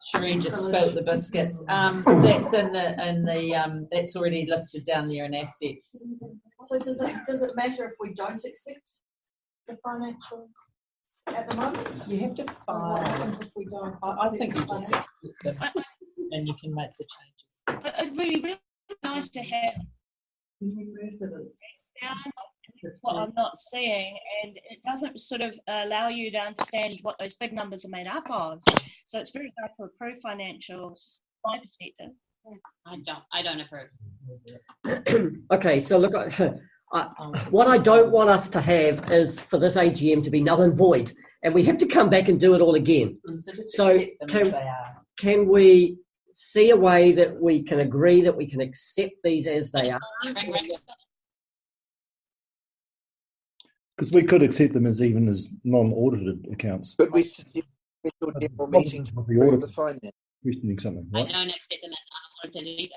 Cherie just spilt the biscuits. That's in the that's already listed down there in assets. So does it matter if we don't accept the financial at the moment? You have to file. What happens if we don't? I think you just accept them, and you can make the changes. It would be really nice to have what I'm not seeing, and it doesn't sort of allow you to understand what those big numbers are made up of. So it's very hard to approve financials from my perspective. I don't approve. Okay, so look, what I don't want us to have is for this AGM to be null and void, and we have to come back and do it all again. So can we see a way that we can agree that we can accept these as they are? Because we could accept them as even as non-audited accounts. Could we suggest special general meetings to approve the finance? Questioning something, right? I don't accept them as unaudited either.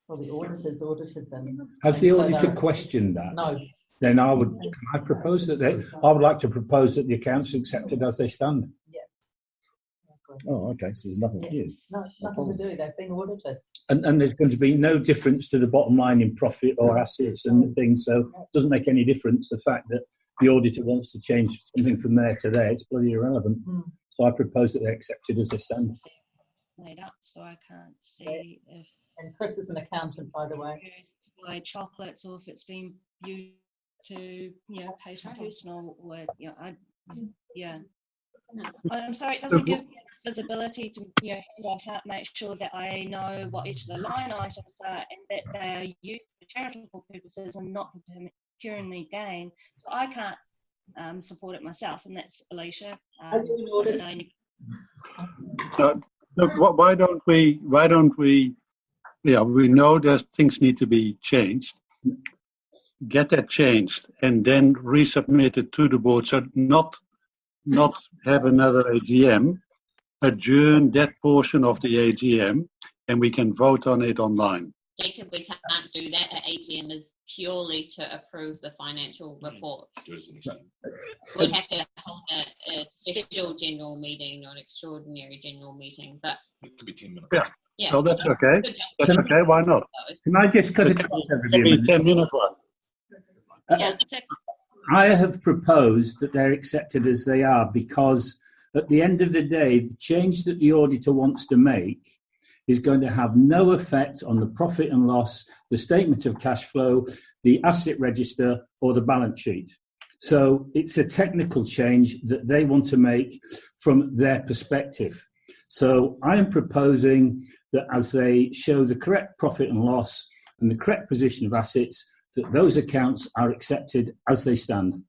Well, the auditors audited them. Has the auditor questioned that? No. Then I would propose that I would like to propose that the accounts are accepted as they stand. Yeah. Oh, okay. So there's nothing here. No, nothing to do. They've been audited. And there's going to be no difference to the bottom line in profit or assets and things. So it doesn't make any difference. The fact that the auditor wants to change something from there to there, it's bloody irrelevant. So I propose that they're accepted as they stand. Made up, so I can't see if. And Chris is an accountant, by the way. Used to buy chocolates, or if it's been used to, pay for personal, or I'm sorry, it doesn't give me enough visibility to, hand on heart, make sure that I know what each of the line items are and that they are used for charitable purposes and not for pecuniary gain. So I can't support it myself, and that's Alisha. Look, why don't we? Yeah, we know that things need to be changed. Get that changed, and then resubmit it to the board. So not have another AGM. Adjourn that portion of the AGM, and we can vote on it online. Jacob, we can't do that. The AGM is purely to approve the financial report. We have to hold a special general meeting or an extraordinary general meeting, but it could be 10 minutes. Yeah. So that's okay. That's okay. Why not? Can I just cut it across everybody? 10-minute one. I have proposed that they're accepted as they are because at the end of the day, the change that the auditor wants to make is going to have no effect on the profit and loss, the statement of cash flow, the asset register, or the balance sheet. So it's a technical change that they want to make from their perspective. So I am proposing that as they show the correct profit and loss and the correct position of assets, that those accounts are accepted as they stand.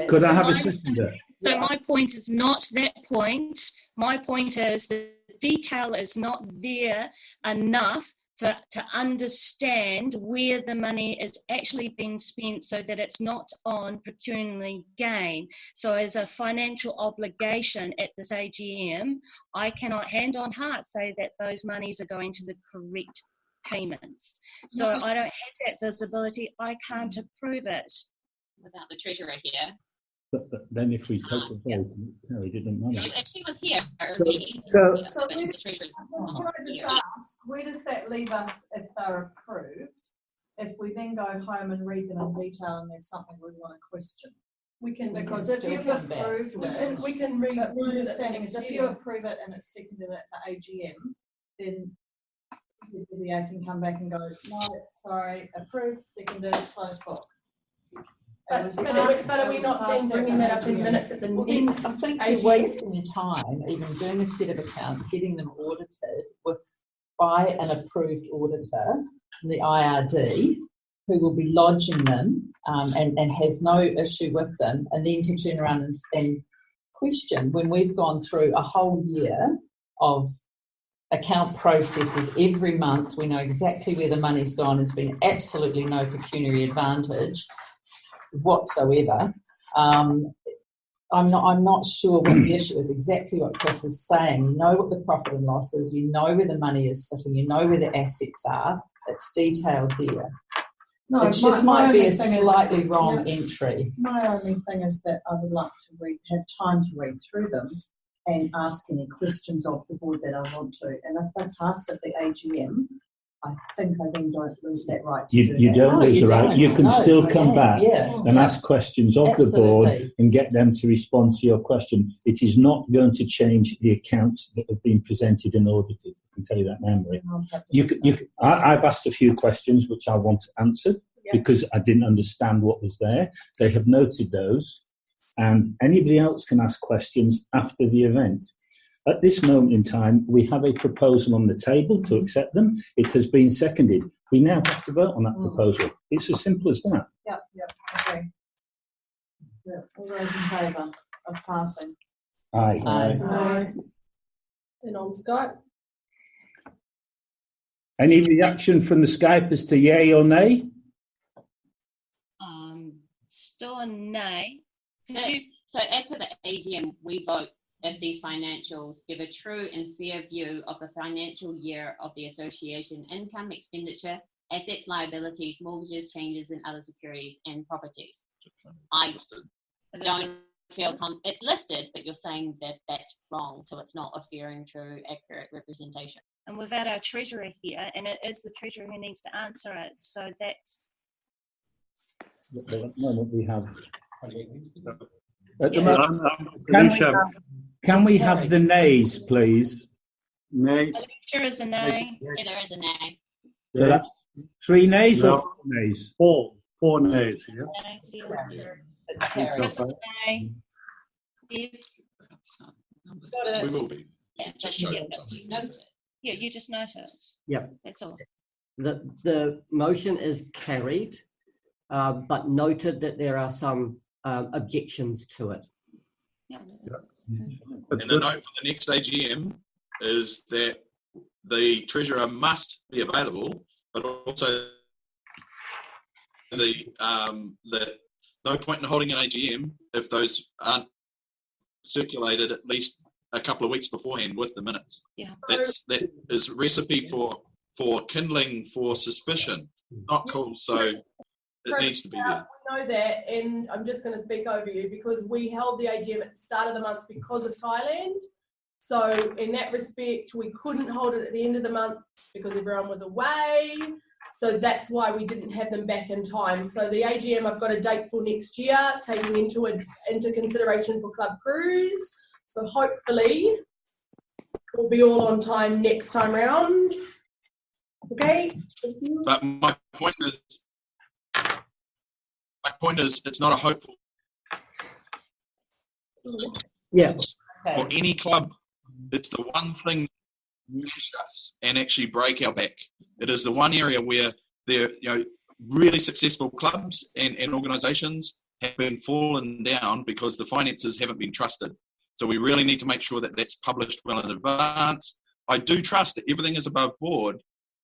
Could I have a seconder? So my point is not that point. My point is the detail is not there enough to understand where the money is actually being spent so that it's not on pecuniary gain. So as a financial obligation at this AGM, I cannot hand on heart say that those monies are going to the correct payments. So I don't have that visibility. I can't approve it. Without the treasurer here. But then if we take the vote, no, it didn't matter. If she was here, So can I just ask, where does that leave us if they're approved? If we then go home and read them in detail and there's something we want to question? We can, because if you've approved it, we can read it. My understanding is if you approve it and it's seconded at the AGM, then the DBA can come back and go, no, sorry, approved, seconded, closed book. But are we not then bringing that up in minutes at the next? I think you're wasting your time even doing a set of accounts, getting them audited by an approved auditor, the IRD, who will be lodging them and has no issue with them, and then to turn around and question when we've gone through a whole year of account processes every month. We know exactly where the money's gone. There's been absolutely no pecuniary advantage whatsoever. I'm not sure what the issue is. Exactly what Chris is saying. You know what the profit and loss is. You know where the money is sitting. You know where the assets are. It's detailed there. No, it just might be a slightly wrong entry. My only thing is that I would like to have time to read through them and ask any questions of the board that I want to. And if they're passed at the AGM, I think I then don't lose that right to do You that. don't lose the right. You can still come back yeah. and ask questions of the board Absolutely. and get them to respond to your question. It is not going to change the accounts that have been presented and audited. I can tell you that now, Meri. I've asked a few questions which I want answered because I didn't understand what was there. They have noted those, and anybody else can ask questions after the event. At this moment in time, we have a proposal on the table to accept them. It has been seconded. We now have to vote on that proposal. It's as simple as that. Yep, okay. Yeah, all those in favour of passing? Aye. Aye. And on Skype? Any reaction from the Skype as to yay or nay? Still a nay. So as per the AGM, we vote if these financials give a true and fair view of the financial year of the association, income, expenditure, assets, liabilities, mortgages, changes in other securities and properties. I don't feel it's listed, but you're saying that that's wrong, so it's not a fair and true, accurate representation. And we've had our treasurer here, and it is the treasurer who needs to answer it. So that's... At the moment we have... At the Yeah. moment, can we have the nays, please? Nay. Sure is a nay. Yeah, there is a nay. So that's 3 nays or No. 4 nays? Four nays, yeah. It's carried. Chris is a nay. Biff? We will be. Yeah, just you note it. Yeah, you just note it. Yep. That's all. The motion is carried, but noted that there are some objections to it. Yeah. And the note for the next AGM is that the treasurer must be available, but also the no point in holding an AGM if those aren't circulated at least a couple of weeks beforehand with the minutes. Yeah. That is recipe for kindling for suspicion. Not cool. So it needs to be there. We know that, and I'm just going to speak over you because we held the AGM at the start of the month because of Thailand. So in that respect, we couldn't hold it at the end of the month because everyone was away. So that's why we didn't have them back in time. So the AGM, I've got a date for next year, taking into consideration for club cruise. So hopefully we'll be all on time next time round. Okay. Thank you. But my point is, it's not a hopeful Yeah. for any club. It's the one thing that measures us and actually break our back. It is the one area where there, really successful clubs and organisations have been fallen down because the finances haven't been trusted. So we really need to make sure that that's published well in advance. I do trust that everything is above board,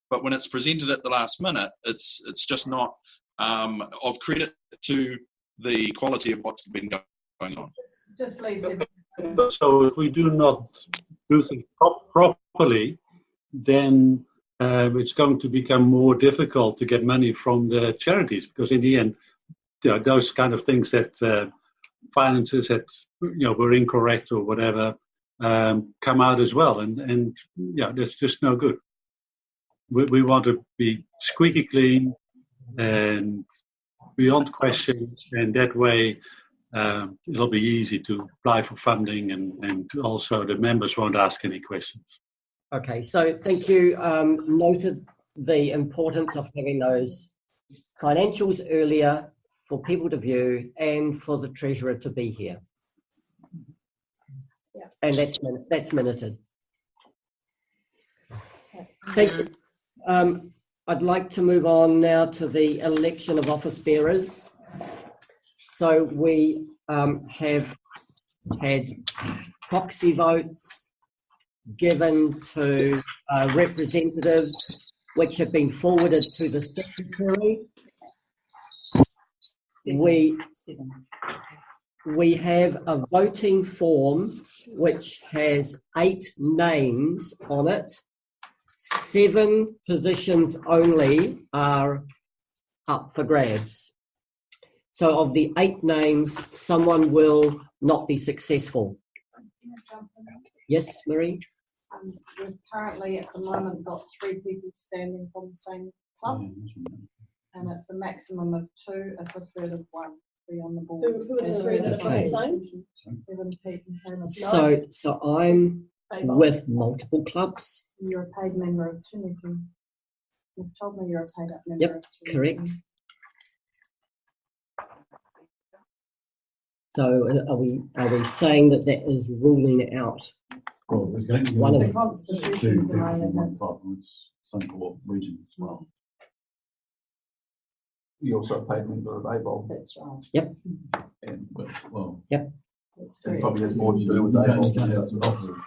but when it's presented at the last minute, it's just not of credit to the quality of what's been going on. Just leave it. So if we do not do things properly, then it's going to become more difficult to get money from the charities, because in the end, those kind of things that finances that were incorrect or whatever come out as well, and that's just no good. We want to be squeaky clean and beyond questions, and that way it'll be easy to apply for funding, and also the members won't ask any questions. Okay, so thank you. Noted the importance of having those financials earlier for people to view and for the treasurer to be here. Yeah. And that's minuted. Thank you. I'd like to move on now to the election of office bearers. So we have had proxy votes given to representatives, which have been forwarded to the secretary. We have a voting form which has 8 names on it. 7 positions only are up for grabs. So of the 8 names, someone will not be successful. Can I jump in? Yes, Meri? We've currently at the moment got 3 people standing from the same club, and it's a maximum of 2 if a third of 1 to be on the board. Who are the 3 that's on the same? Evan, Pete, and Hannah. So I'm with multiple clubs. You're a paid member of Tuniki. You've told me you're a paid up member Yep, of Tuniki. correct. So are we saying that is ruling out one of The them? Constitution can only have Same for region as well. You're also a paid member of ABOL. That's right. Yep. And well, yep. That's it probably has more to do with ABOL than it does with Auckland.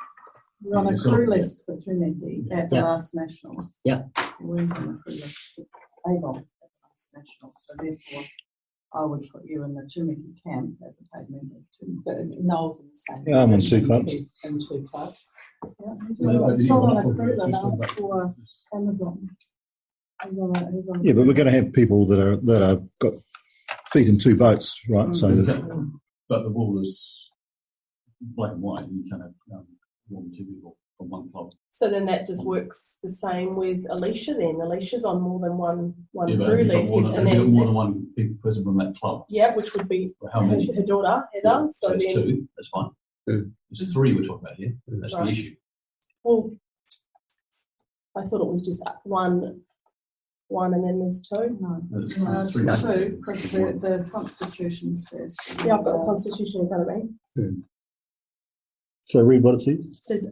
We're on a crew list for Tuniki at the Yep. last national. Yeah. We're on a crew list for ABOL at the last national, so therefore I would put you in the Tuniki camp as a paid member of Tuniki. But Noel's in the same. Yeah, I'm in 2 clubs. He's in 2 clubs. Yeah, he's not on a crew list for Amazon. He's on a Yeah, but we're going to have people that are got feet in 2 boats, right? So But the rule is black and white, and you can have more than 2 people from one club. So then that just works the same with Alisha then. Alisha's on more than one Yeah, but crew if you've got list. more And than, then, more than one big person from that club. yeah, which would be How many? her daughter, Heather. So it's then, 2, that's fine. There's 3 we're talking about here. That's the Right. issue. well, I thought it was just one and then there's 2. No, There's it's 3. 2 because the Constitution says. Yeah, I've got the Constitution in front of me. so read what it says. It says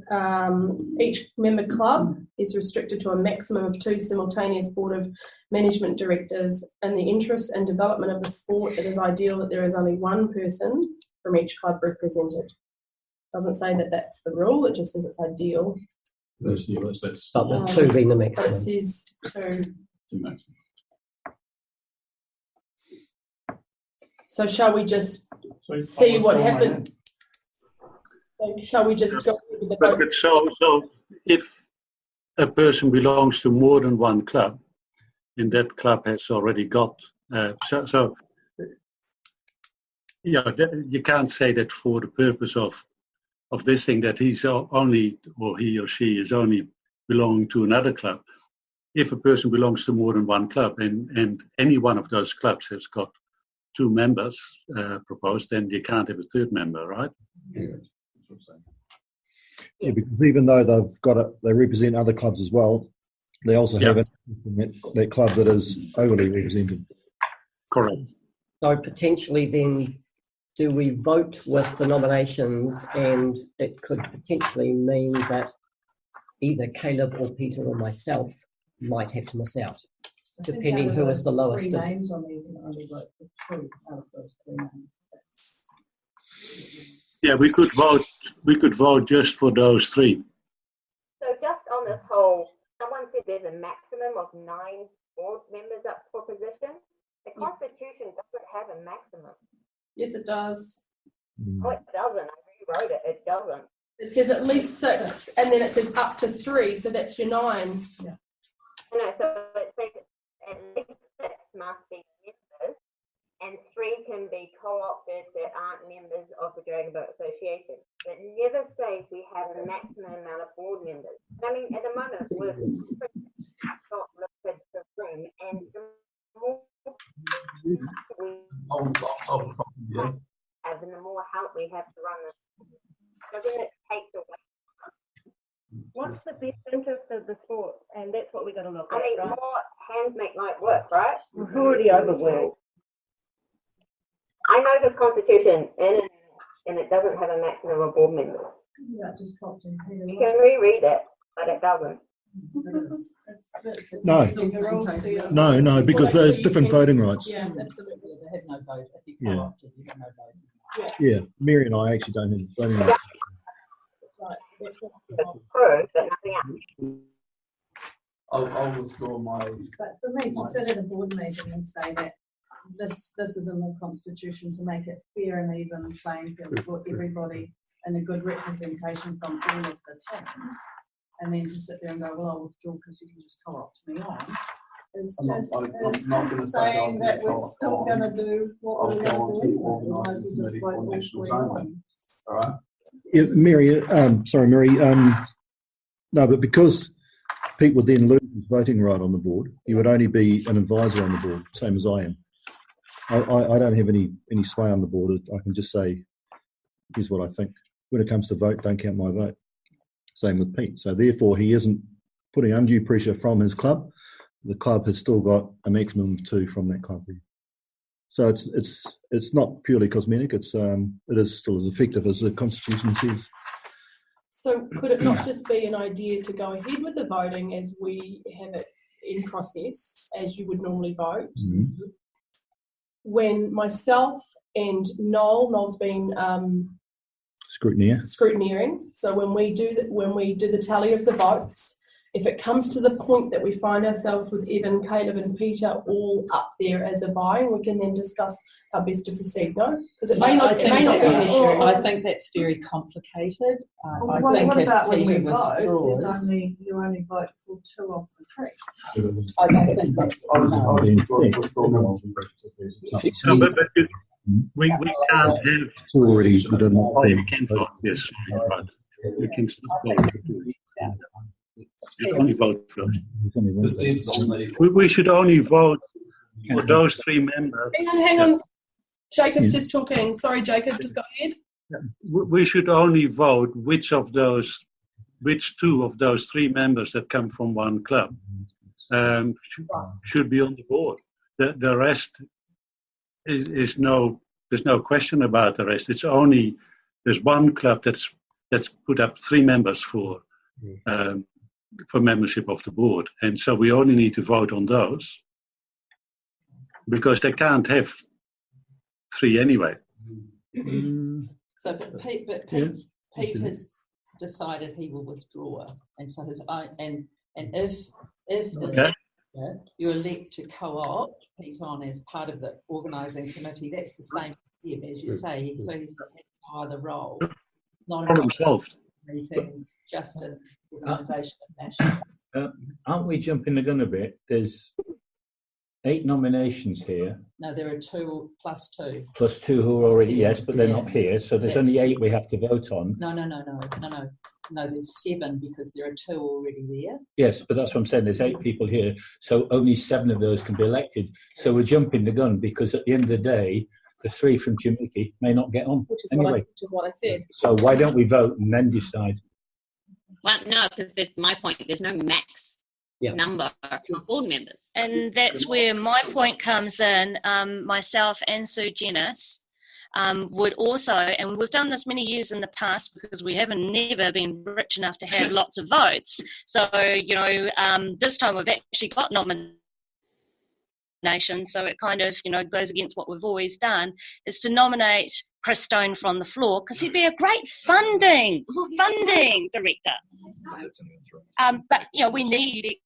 each member club is restricted to a maximum of 2 simultaneous board of management directors. In the interest and development of the sport, it is ideal that there is only 1 person from each club represented. It doesn't say that that's the rule, it just says it's ideal. That's But the 2 being the But it maximum. says 2. 2 maximum. So shall we just see what happened? Shall we just go with the vote? But so if a person belongs to more than one club, and that club has already got you can't say that for the purpose of this thing that he's only, or he or she is only belonging to another club. If a person belongs to more than one club and any one of those clubs has got 2 members proposed, then you can't have a 3rd member, right? Yeah, that's what I'm saying. Yeah, because even though they represent other clubs as well, they also have that club that is overly represented. Correct. So potentially then, do we vote with the nominations, and it could potentially mean that either Caleb or Peter or myself might have to miss out, depending who is the lowest. 3 names on there, you can only vote for 2 out of those 3 names. Yeah, we could vote just for those 3. So just on this whole, someone said there's a maximum of 9 board members up for position. The Constitution doesn't have a maximum. Yes, it does. Oh, it doesn't. I rewrote it. It doesn't. It says at least 6, and then it says up to 3, so that's your 9. Yeah. No, so it says at least 6 must be members, and 3 can be co-opted that aren't members of the DragonBoat Association. It never says we have a maximum amount of board members. I mean, at the moment, we're not listed the room, and the more we have, and the more help we have to run this. So then it takes away. What's the best interest of the sport? And that's what we got to look at. I mean, right? more hands make light work, right? We're already overwhelmed. I know this Constitution and it doesn't have a maximum of board members. Yeah, just popped in. You can reread it, but it doesn't. No, because they're different voting rights. Yeah, absolutely. They have no vote. If you Yeah. co-opted, you have no vote. Yeah, Meri and I actually don't have voting rights. It's true, but nothing else. I'll withdraw my. But for me, to sit at a board meeting and say that this is in the Constitution to make it fair and even playing field for everybody and a good representation from all of the teams, and then to sit there and go, well, I'll withdraw because you can just co-opt me on, is just saying that we're still going to do what we're going to do anyway. We might as well just vote all 3 on. All right. Yeah, Meri. No, but because Pete would then lose his voting right on the board, he would only be an advisor on the board, same as I am. I don't have any sway on the board. I can just say, here's what I think. When it comes to vote, don't count my vote. Same with Pete. So therefore, he isn't putting undue pressure from his club. The club has still got a maximum of 2 from that club. So it's not purely cosmetic. It is still as effective as the Constitution says. So could it not just be an idea to go ahead with the voting as we have it in process, as you would normally vote? Mm-hmm. When myself and Noel's been scrutineering. So when we do the tally of the votes, if it comes to the point that we find ourselves with Evan, Caleb, and Peter all up there as a buy, we can then discuss how best to proceed. No, because it may not be an issue. I think that's very complicated. What about when we vote? You only vote for 2 of the 3. I don't think that's we can't have already. You can vote yes, but you can still vote. You only vote for. We should only vote for those 3 members. Hang on. Jacob's just talking. Sorry, Jacob, just go ahead. We should only vote which 2 of those 3 members that come from one club should be on the board. The rest is no. There's no question about the rest. It's only there's one club that's put up 3 members for membership of the board, and so we only need to vote on those because they can't have 3 anyway. So, Pete has decided he will withdraw, and so if you elect to co-opt Pete on as part of the organising committee, that's the same step as you say. So he's by the role, not problem solved. Meetings, just an organisation of nationals. Aren't we jumping the gun a bit? There's 8 nominations here. No, there are 2 plus 2. Plus 2 who are already, yes, but they're not here. So there's only 8 we have to vote on. No, there's 7 because there are 2 already there. Yes, but that's what I'm saying. There's 8 people here, so only 7 of those can be elected. So we're jumping the gun because at the end of the day, the 3 from Jamaica may not get on. Which is what I said. So why don't we vote and then decide? Well, no, because my point, there's no max number of board members. And that's where my point comes in. Myself and Sue Jennis would also, and we've done this many years in the past because we haven't never been rich enough to have lots of votes. So, this time we've actually got nominations, so it kind of, goes against what we've always done, is to nominate Chris Stone from the floor because he'd be a great funding director. But, we need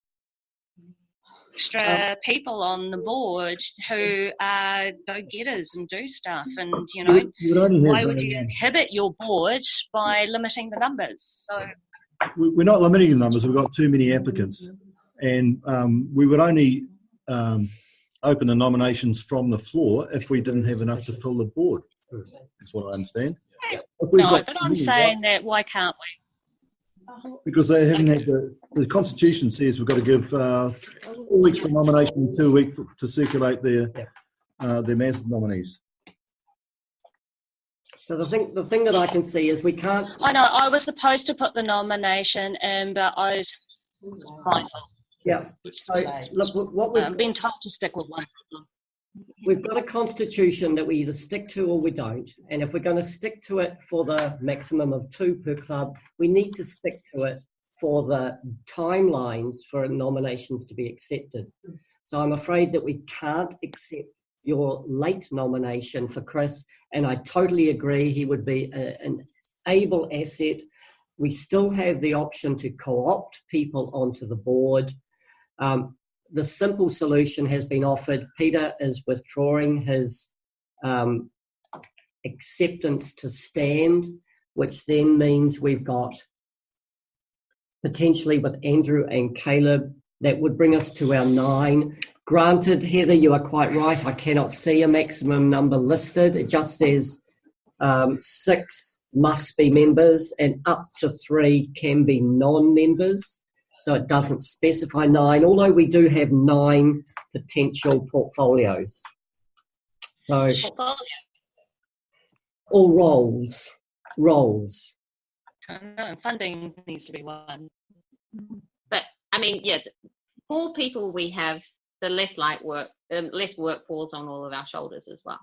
extra people on the board who are go-getters and do stuff, and why would you inhibit your board by limiting the numbers? So we're not limiting the numbers. We've got too many applicants, and we would only open the nominations from the floor if we didn't have enough to fill the board. That's what I understand. No, but I'm saying that why can't we? Because they haven't had the Constitution says we've got to give 4 weeks for nomination and 2 weeks to circulate their mass nominees. So the thing that I can see is we can't. I know I was supposed to put the nomination in, but I was mindful. Yeah. So look, what we've been told to stick with one. We've got a constitution that we either stick to or we don't. And if we're going to stick to it for the maximum of 2 per club, we need to stick to it for the timelines for nominations to be accepted. So I'm afraid that we can't accept your late nomination for Chris. And I totally agree. He would be an able asset. We still have the option to co-opt people onto the board. The simple solution has been offered. Peter is withdrawing his acceptance to stand, which then means we've got potentially with Andrew and Caleb, that would bring us to our 9. Granted, Heather, you are quite right. I cannot see a maximum number listed. It just says 6 must be members, and up to 3 can be non-members. So it doesn't specify 9, although we do have 9 potential portfolios. So all roles. No, funding needs to be one. But I mean, yeah, the more people we have, the less work falls on all of our shoulders as well.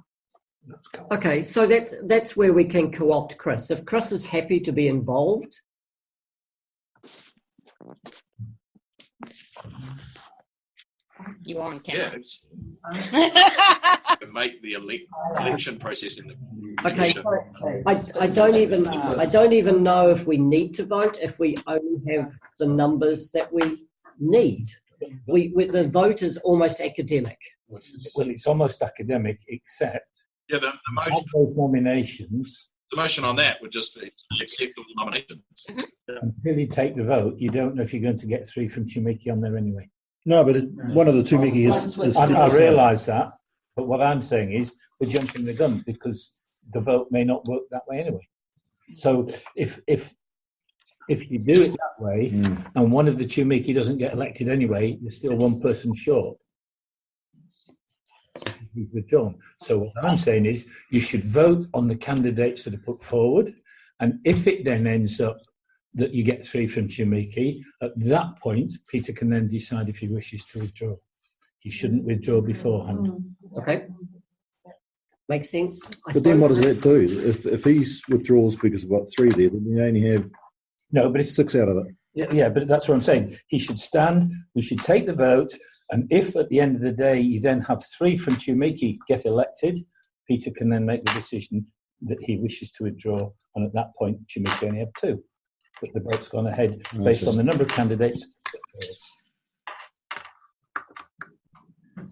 Okay, so that's where we can co-opt Chris. If Chris is happy to be involved. You are on camera. To make the election process in the Okay, so I don't even know if we need to vote if we only have the numbers that we need. The vote is almost academic. Well, it's almost academic, except the motion, those nominations. The motion on that would just be accept all the nominations. Until you take the vote, you don't know if you're going to get 3 from Chumiki on there anyway. No, but one of the Chumiki is I realise that, but what I'm saying is we're jumping the gun because the vote may not work that way anyway. So if you do it that way and one of the Chumiki doesn't get elected anyway, you're still one person short. He's withdrawn. So what I'm saying is you should vote on the candidates that are put forward, and if it then ends up that you get 3 from Chumiki, at that point Peter can then decide if he wishes to withdraw. He shouldn't withdraw beforehand. Okay. Makes sense. But then what does that do? If he withdraws because we've got 3 there, then we only have but it's 6 out of it. Yeah, but that's what I'm saying. He should stand, we should take the vote, and if at the end of the day you then have 3 from Chumiki get elected, Peter can then make the decision that he wishes to withdraw, and at that point Chumiki only have 2. But the vote's gone ahead based on the number of candidates.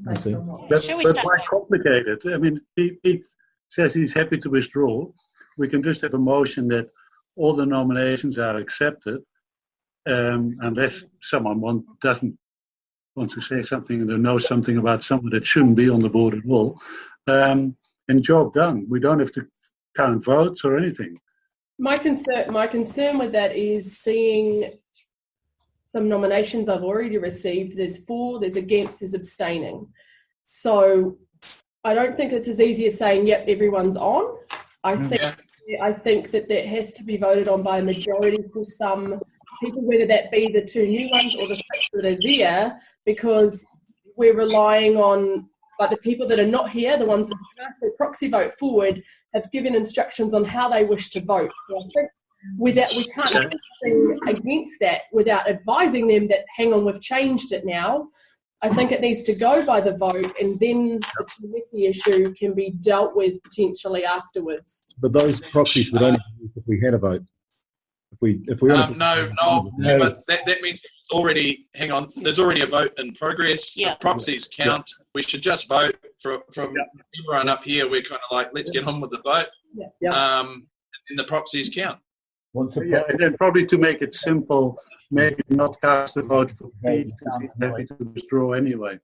That's quite complicated. I mean, Pete says he's happy to withdraw. We can just have a motion that all the nominations are accepted, unless someone doesn't want to say something and knows something about someone that shouldn't be on the board at all. And job done. We don't have to count votes or anything. My concern with that is seeing some nominations I've already received. There's 4, there's against, there's abstaining. So I don't think it's as easy as saying, yep, everyone's on. I think that has to be voted on by a majority for some people, whether that be the 2 new ones or the 6 that are there, because we're relying on the people that are not here, the ones that cast their proxy vote forward, have given instructions on how they wish to vote. So I think we can't do anything against that without advising them that, hang on, we've changed it now. I think it needs to go by the vote, and then the Chumiki issue can be dealt with potentially afterwards. But those proxies would only be if we had a vote. If we no, but that means there's already a vote in progress. The proxies count. We should just vote from everyone up here. We're kind of let's get on with the vote. And the proxies count. And then probably to make it simple, maybe not cast a vote for Pete because he's happy to withdraw anyway.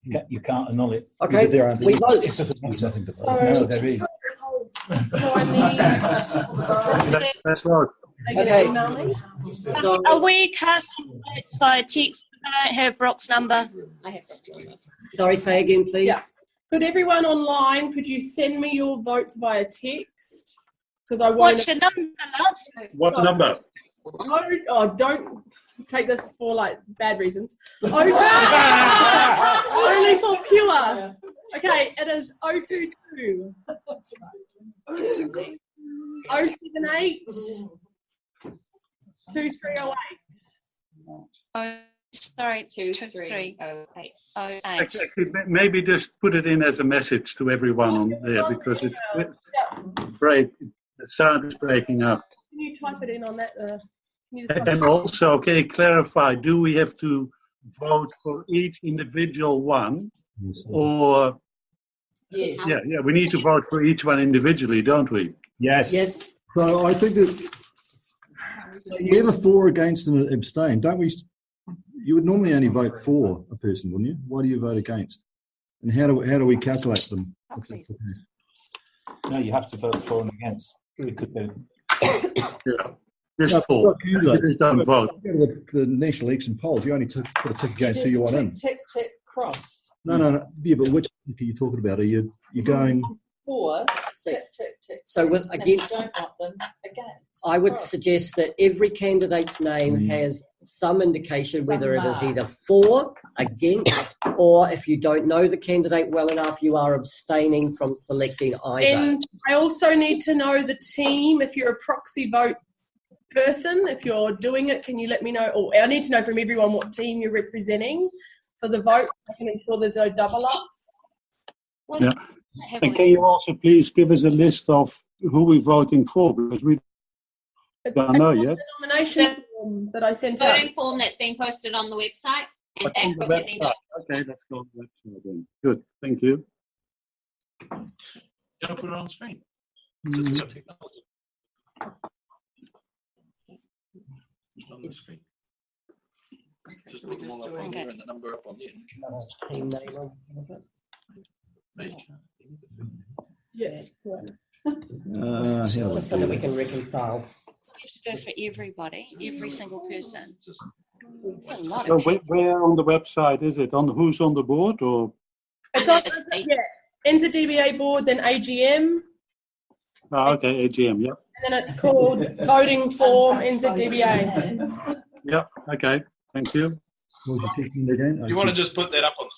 You can't annul it. Okay, we vote. It doesn't mean nothing to vote. So, no, there is. So I need... That's right. Okay. So, are we casting votes via text? I don't have Brooke's number. I have Brooke's number. Sorry, say again, please. Yeah. Could everyone online, could you send me your votes via text? Because I won't. What's your number, love? What number? Don't take this for bad reasons. Only for pure. Okay, it is 022 078 2308. Oh, sorry, 2308. Actually, maybe just put it in as a message to everyone on there because it's the sound is breaking up. Can you type it in on that? And also, clarify, do we have to vote for each individual one? Or Yes. Yeah, we need to vote for each one individually, don't we? Yes. So I think that we have a for, against, and abstain, don't we? You would normally only vote for a person, wouldn't you? Why do you vote against? And how do we calculate them? No, you have to vote for and against because Just four. Just don't vote. Go to the national election polls. You only put a tick against who you want in. Tick, tick, cross. No. Yeah, but which tick are you talking about? Are you going? For tick, tick, tick. So with And if you against, don't want them, against. I would cross. suggest that every candidate's name has some indication Some whether it is mark. either for, against, or if you don't know the candidate well enough, you are abstaining from selecting either. And I also need to know the team. If you're a proxy vote person, if you're doing it, can you let me know? Or I need to know from everyone what team you're representing for the vote. I can ensure there's no double ups. Yeah. And can you also please give us a list of who we're voting for? Because we don't know yet. The nomination form that I sent out. Voting form that's been posted on the website. And On the website. Okay, let's go on the website then. Good, thank you. Can I put it on the screen? It's got technology. It's on the screen. Just put them all up on there and the number up on there. Team name on it. Yeah. Just so that we can reconcile. We have to do it for everybody, every single person. It's a lot So of people. where on the website is it? On who's on the board or? It's on, NZDBA board, then AGM, Oh, okay, AGM, yep. and then it's called voting form NZDBA. Yep, okay, thank you. What was your tick again? Do you want to just put that up on the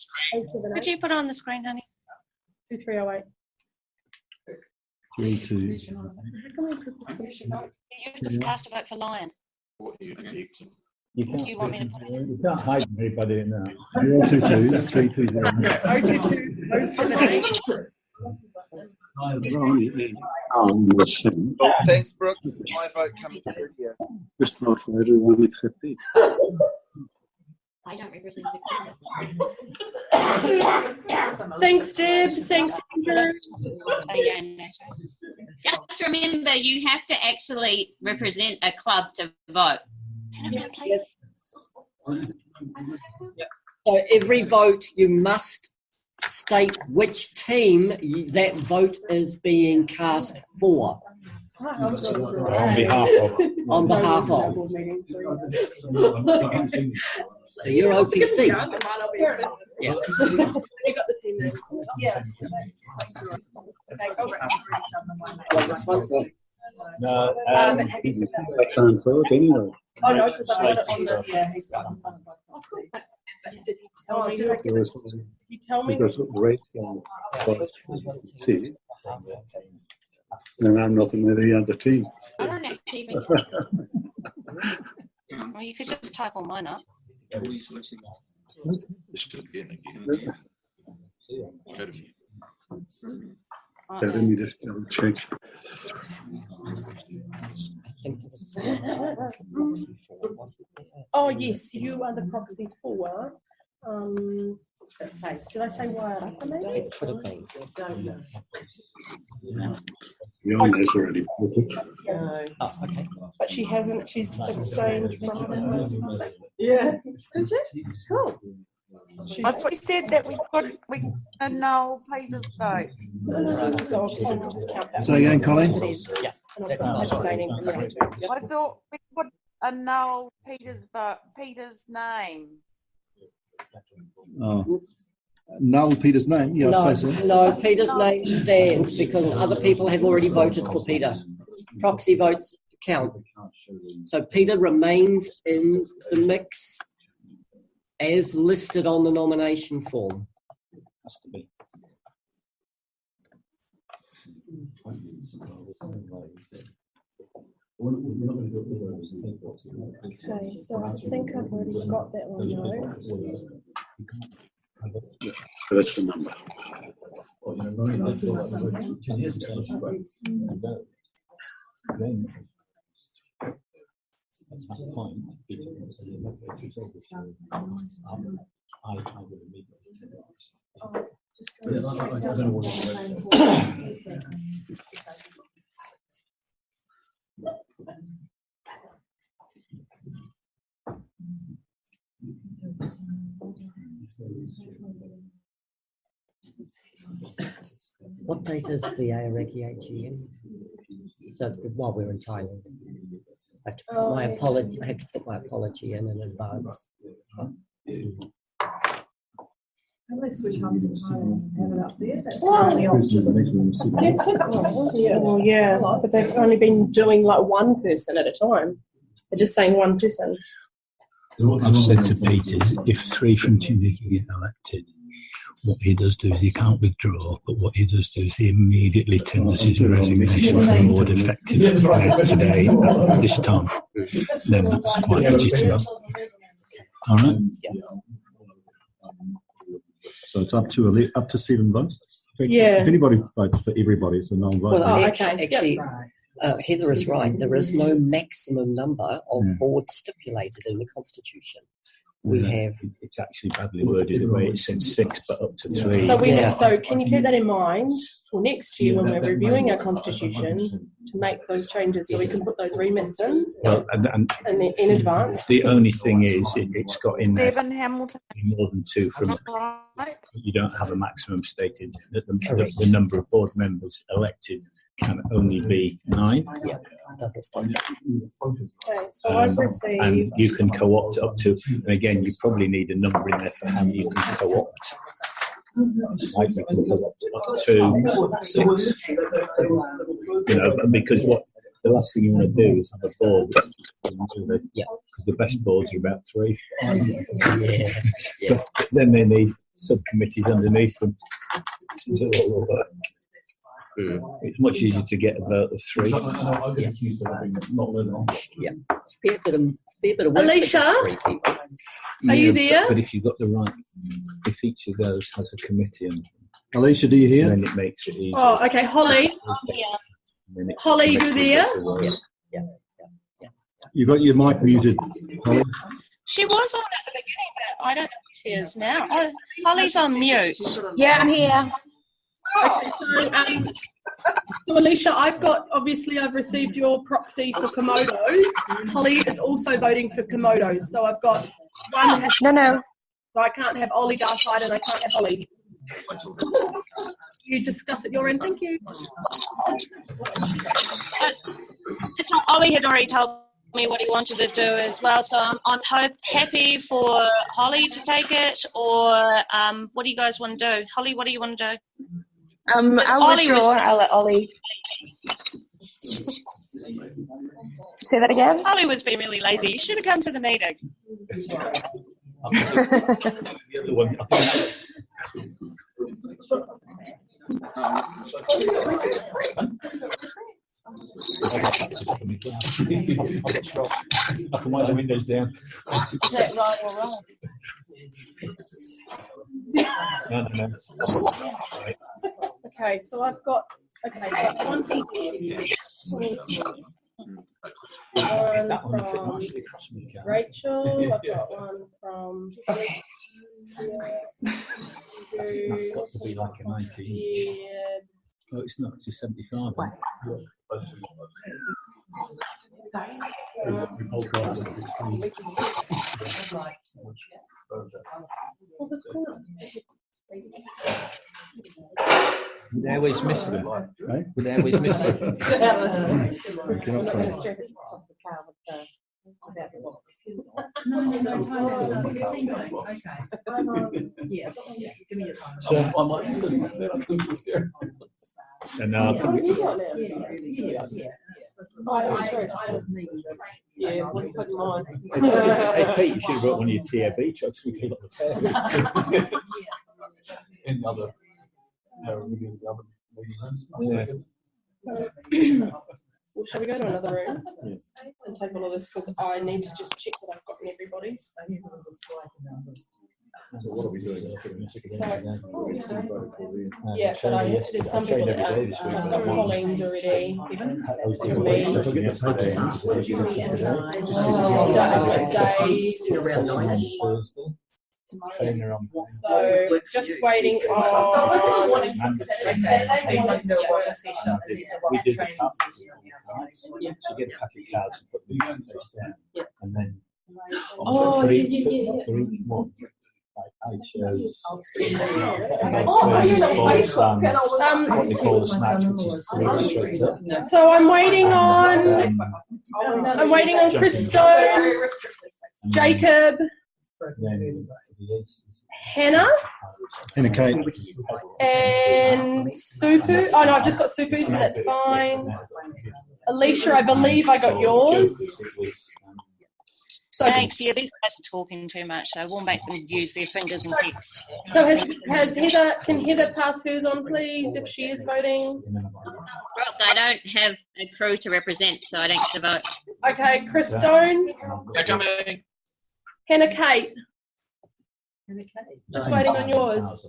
screen? Could you put it on the screen, honey? 2308. 3, 2. You cast a vote for Lion. You Do you want me to put it in? You can't hide anybody in that. 022 320. 022 078. Oh, thanks, Brooke. My vote comes through here. Just vote for everyone except me. I don't represent Thanks, Deb. Thanks, Andrew. Just remember, you have to actually represent a club to vote. So every vote you must state which team that vote is being cast for. On behalf of. On behalf of. So you're OPC. Yeah. You got the team name. Yes. Well, this one. No, Have you I can't vote anyway. Oh no, because I've got it on the. Yeah, he's got on front of Did he tell me? did I Did he tell me? Because Rachel votes for C, and I'm not in any other team. I don't actually even. Well, you could just type all mine up. This should be in again. So let me just double check. Oh yes, you are the proxy for. Did I say Wairaka maybe? It could have been. Yona's already voted. Oh, okay. But she hasn't. She's abstained from. Yeah. Is it? Cool. I thought you said that we annul Peter's vote. So again, Colleen? Yeah. I thought we could annul Peter's vote, Peter's name. Oh. Null Peter's name? Yeah, I No, suppose so. no, Peter's name stands because other people have already voted for Peter. Proxy votes count. So Peter remains in the mix as listed on the nomination form. Has to be. Okay, so I think I've already got that one though. That's the number. What date is the Aoraki AGM? So while we're in Thailand, I have to put my apology. I have to put my apology in advance. How do they switch home to Thailand and have it up there? That's Well, really well, yeah, but they've only been doing like one person at a time. They're just saying one person. I've said to Peters, if 3 from Timiki get elected, what he does do is he can't withdraw, but what he does do is he immediately tenders his resignation from the board effective today, at this time. Then that's quite legitimate. All right? So it's up to 7 votes? Yeah. If anybody votes for everybody, it's a null vote. Well, okay. actually, Heather is right. There is no maximum number of boards stipulated in the Constitution. We have. It's actually badly worded the way it said 6, but up to 3. So can you keep that in mind for next year when we're reviewing our constitution to make those changes so we can put those remits in? Well, and in advance. The only thing is it's got in there Devon Hamilton. more than 2 from. Right. You don't have a maximum stated. That the number of board members elected can only be 9. Yeah, doesn't stop. Okay, so I've received. And you can co-opt up to, and again, you probably need a number in there for how you can co-opt. Like you can co-opt up to 6. Because what the last thing you want to do is have a board. Because the best boards are about 3. But then they need subcommittees underneath them. It's much easier to get a vote of 3. Yeah. Fair bit of work. Alisha, are you there? But if you've got the right, if each of those has a committee, and Alicia, do you hear? then it makes it easier. Oh, okay, Holly. Holly, you there? Yeah. You've got your mic muted, Holly. She was on at the beginning, but I don't know if she is now. Oh, Holly's on mute. Yeah, I'm here. Okay, so Alisha, I've received your proxy for Komodos. Holly is also voting for Komodos, so I've got one. No. So I can't have Ollie Garside and I can't have Holly. You discuss at your end, thank you. Ollie had already told me what he wanted to do as well, so I'm happy for Holly to take it, or what do you guys want to do? Holly, what do you want to do? I'll withdraw. I'll let Ollie. Say that again? Holly was being really lazy. You should have come to the meeting. The other one, I can wind the windows down. Is that right or wrong? No. Right. Okay, so I've got one from Rachel. I've got one from. That's got to be like a 90. Yeah. Oh, it's not. It's a 75. We always miss them. We always miss them. We cannot say. So I might just and now hey Pete, you should have brought one of your TAB trucks. We could have got the in the other. Well, shall we go to another room and take all of this, because I need to just check that I've gotten everybody's. So what are we doing? Yeah, but there's some people that aren't. So I've got Colleen's already. There's me. So just waiting on. We did the top. So get a packet of cards and put them face down, and then for each one, like shows Oh, you know, Facebook, and I was, what they call the snatch, which is the restricted. so I'm waiting on Chris Stone, Jacob, Hannah, And a Kate. and Sooupu. Oh no, I've just got Sooupu, so that's fine. Alisha, I believe I got yours. So, Thanks. Yeah, these guys are talking too much, so we'll make them use their fingers and text. so has Heather? Can Heather pass hers on, please, if she is voting? Brooke, I don't have a crew to represent, so I don't get to vote. Okay, Chris Stone, Yeah, coming. Hannah Kate. Just waiting on yours.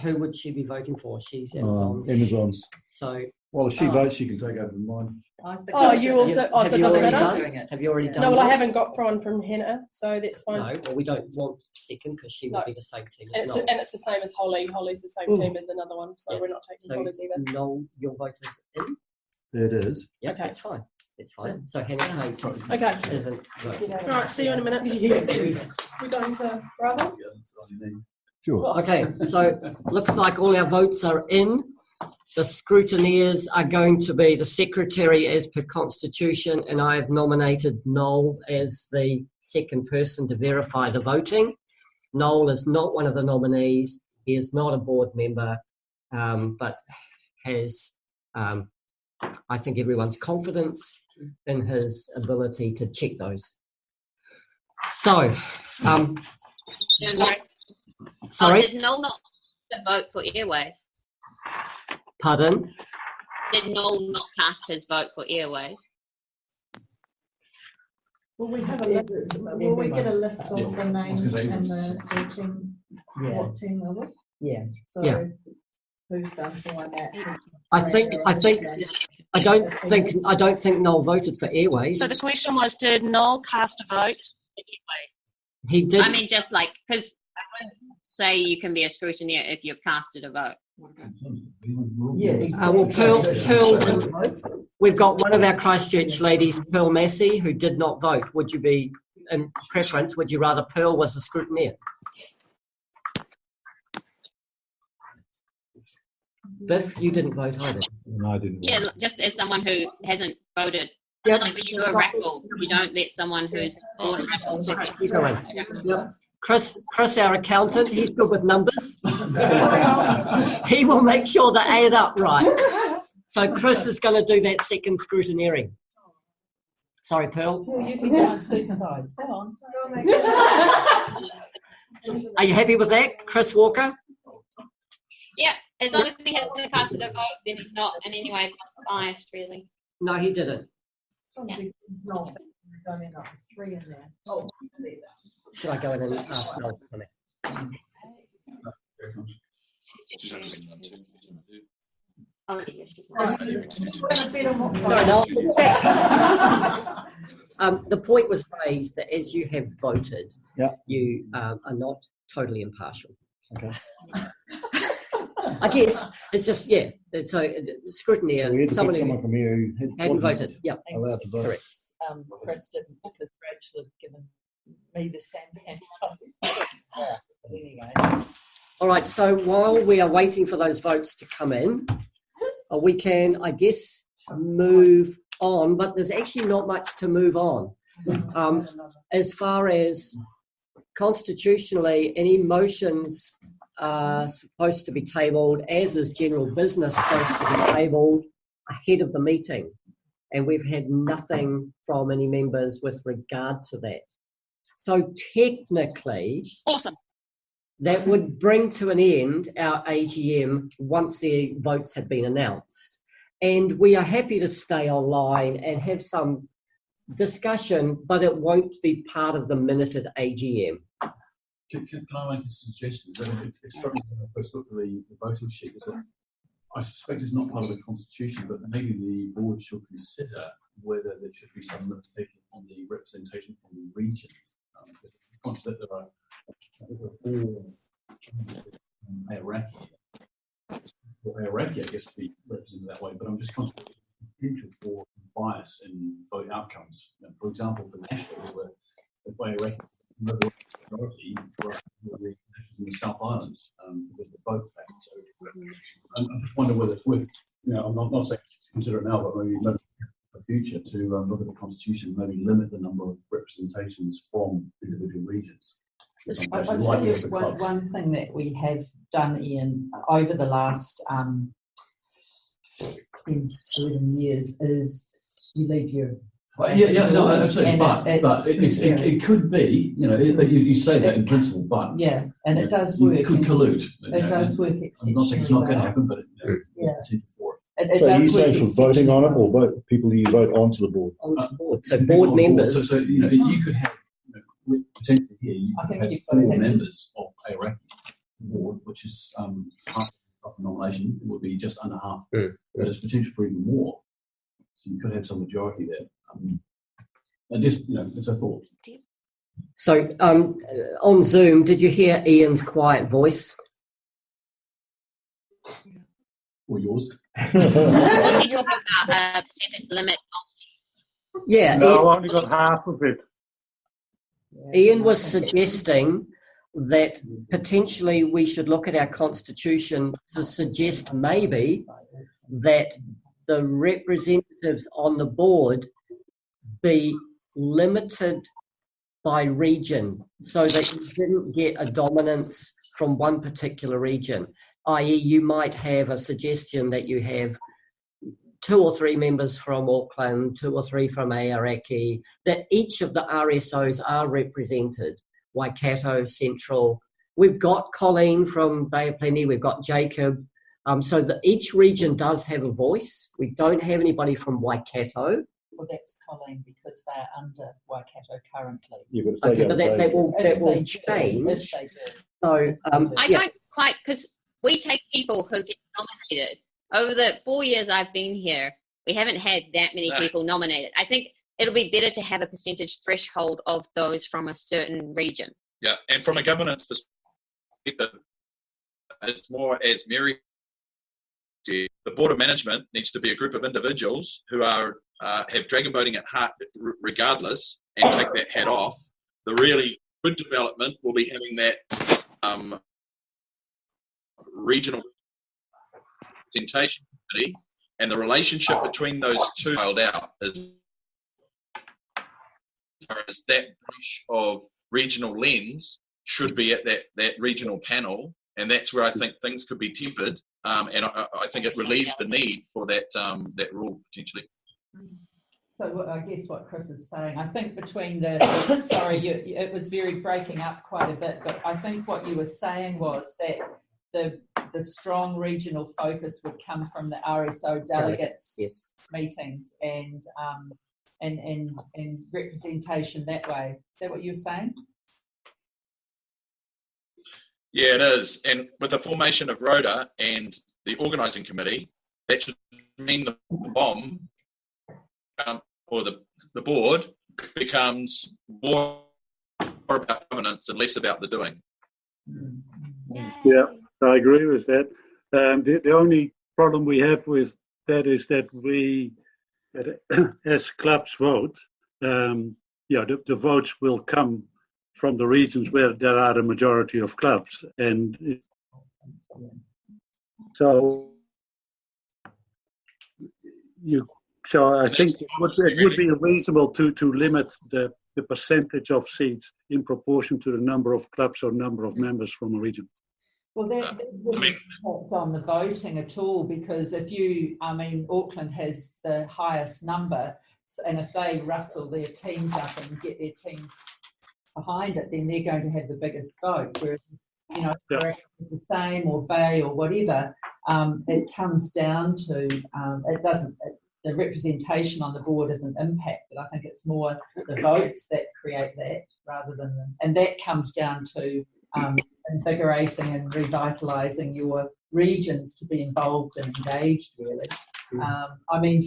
Who would she be voting for? She's Amazon's. Amazon's. So. Well, if she votes, she can take over mine. Oh, you also. Oh, so it doesn't matter. Have you already done? No, well, I this? haven't got one from Hannah, so that's fine. No, well, we don't want second because she will be the same team as Noel. And it's the same as Holly. Holly's the same team as another one, so we're not taking Holly's either. Noel, your vote is in? It is. Yeah, Okay. that's fine. It's fine. So Hannah Kate Okay. isn't voting. All right, see you in a minute. We're going to Bravo? Sure. Okay, so looks like all our votes are in. The scrutineers are going to be the secretary as per constitution, and I have nominated Noel as the second person to verify the voting. Noel is not one of the nominees. He is not a board member, but has, I think, everyone's confidence in his ability to check those. So, sorry? Did Noel not vote for Airways? Pardon? Did Noel not cast his vote for Airways? Will we have a list? Will we get a list of the names and the team? What team are we? Yeah. So Yeah. who's done for that? I don't think Noel voted for Airways. So the question was, did Noel cast a vote? He did. I mean, just like, because I would say you can be a scrutineer if you've casted a vote. Well, Pearl, we've got one of our Christchurch ladies, Pearl Massie, who did not vote. Would you be, in preference, would you rather Pearl was a scrutineer? Biff, you didn't vote either. No, I didn't. Yeah, just as someone who hasn't voted. Yep. Like when you do a raffle, you don't let someone who's bought a raffle ticket. You go in. Yep. Chris, our accountant, he's good with numbers. He will make sure they add up right. So Chris is going to do that second scrutineering. Sorry, Pearl. Well, you can go and supervise. Go on. Are you happy with that, Chris Walker? Yeah, as long as he hasn't casted a vote, then he's not in any way biased, really. No, he didn't. No, don't end up with 3 in there. Oh, Should I go in and ask Noel to come in? Sorry, Noel. The point was raised that as you have voted, you are not totally impartial. Okay. I guess it's just, yeah. So scrutiny. So we had to someone pick someone from here who hadn't voted. Yeah. allowed to vote. Correct. Chris didn't, because Rachel had given me the same Anyway. All right. So while we are waiting for those votes to come in, we can, I guess, move on. But there's actually not much to move on. As far as constitutionally, any motions are supposed to be tabled, as is general business supposed to be tabled ahead of the meeting. And we've had nothing from any members with regard to that. So technically, awesome. That would bring to an end our AGM once the votes have been announced. And we are happy to stay online and have some discussion, but it won't be part of the minuted AGM. Can I make a suggestion? It struck me when I first looked at the voting sheet. Is that I suspect it's not part of the constitution, but maybe the board should consider whether there should be some limitation on the representation from the regions. Conscious that there are 4 Iraqi, I guess, to be represented that way. But I'm just conscious of the potential for bias in vote outcomes. For example, for nationals, where if Iraqi majority, South Island with the boat back. So I just wonder whether it's worth, I'm not saying to consider it now, but maybe in the future to look at the constitution, maybe limit the number of representations from individual regions. I'll tell you one thing that we have done, Ian, over the last 10, 11 years is you leave your... Absolutely. But it could be, you say that in principle, but yeah, and it does work. It could collude. It does work exceptionally. I'm not saying it's not going to happen, but there's potential for it. So are you saying for voting on it, or people you vote onto the board? So board members. So you could have potentially here. You could have 4 members of a ranking board, which is half of the nomination. It would be just under half, but there's potential for even more. So you could have some majority there. And just it's a thought. So on Zoom, did you hear Ian's quiet voice? Or yours? Was he talking about a percentage limit? Yeah. No, I only got half of it. Ian was suggesting that potentially we should look at our constitution to suggest maybe that the representatives on the board be limited by region so that you didn't get a dominance from one particular region, i.e. you might have a suggestion that you have 2 or 3 members from Auckland, 2 or 3 from Aoraki, that each of the RSOs are represented, Waikato, Central. We've got Colleen from Bay of Plenty, we've got Jacob, so that each region does have a voice. We don't have anybody from Waikato. Well, that's Colleen because they're under Waikato currently. Yeah, but that will change. If they do. So, I don't quite, because we take people who get nominated. Over the 4 years I've been here, we haven't had that many people nominated. I think it'll be better to have a percentage threshold of those from a certain region. Yeah, and from a governance perspective, it's more as Meri said, the board of management needs to be a group of individuals who are have dragon boating at heart regardless, and take that hat off. The really good development will be having that regional representation committee, and the relationship between those two held out as far as that brush of regional lens should be at that regional panel, and that's where I think things could be tempered, and I think it relieves the need for that rule potentially. So I guess what Chris is saying, I think between the it was very breaking up quite a bit, but I think what you were saying was that the strong regional focus would come from the RSO delegates meetings and representation that way. Is that what you were saying? Yeah, it is. And with the formation of ROTA and the organising committee, that should mean the BOM or the board becomes more about governance and less about the doing. Yeah, I agree with that. The only problem we have with that is that as clubs vote, the votes will come from the regions where there are the majority of clubs, and so I think it would be reasonable to limit the percentage of seats in proportion to the number of clubs or number of members from a region. Well, that wouldn't impact on the voting at all, because Auckland has the highest number, and if they rustle their teams up and get their teams behind it, then they're going to have the biggest vote. Whereas, the same or Bay or whatever, it comes down to the representation on the board isn't impacted. I think it's more the votes that create that rather than, and that comes down to invigorating and revitalising your regions to be involved and engaged, really.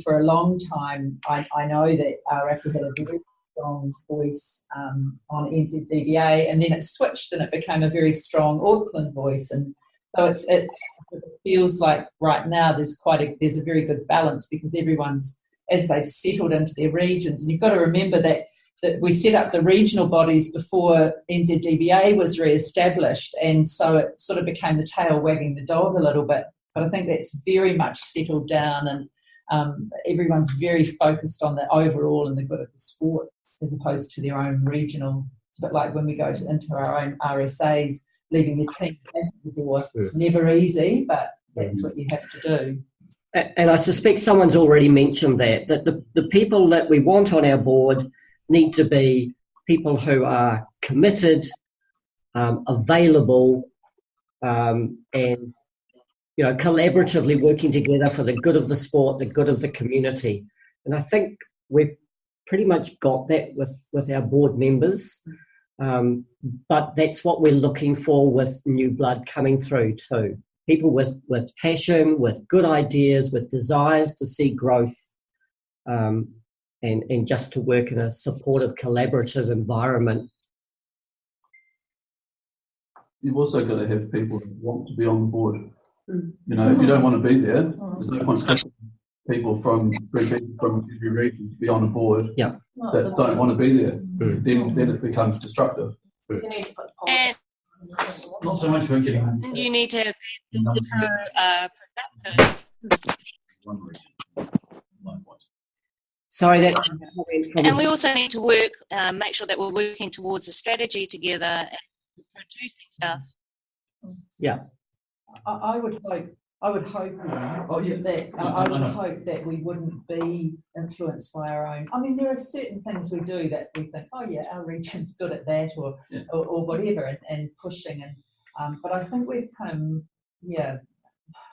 For a long time, I know that Aoraki had a very strong voice on NZDBA, and then it switched and it became a very strong Auckland voice. And so it feels like right now there's a very good balance, because everyone's, as they've settled into their regions, and you've got to remember that we set up the regional bodies before NZDBA was re-established, and so it sort of became the tail wagging the dog a little bit. But I think that's very much settled down, and everyone's very focused on the overall and the good of the sport, as opposed to their own regional. It's a bit like when we go into our own RSAs, leaving the team at the door. Never easy, but that's what you have to do. And I suspect someone's already mentioned that the people that we want on our board need to be people who are committed, available, and collaboratively working together for the good of the sport, the good of the community. And I think we've pretty much got that with our board members. But that's what we're looking for with new blood coming through too. People with passion, with good ideas, with desires to see growth, and just to work in a supportive, collaborative environment. You've also got to have people who want to be on the board. If you don't want to be there, there's no point pushing people from every region to be on a board that don't want to be there. Then it becomes destructive. And not so much about getting. You need to be productive. Sorry, and we also need to work, make sure that we're working towards a strategy together and producing stuff. Yeah, I would hope. I would hope that we wouldn't be influenced by our own. I mean, there are certain things we do that we think, oh yeah, our region's good at that, or whatever, and pushing. And but I think we've kind of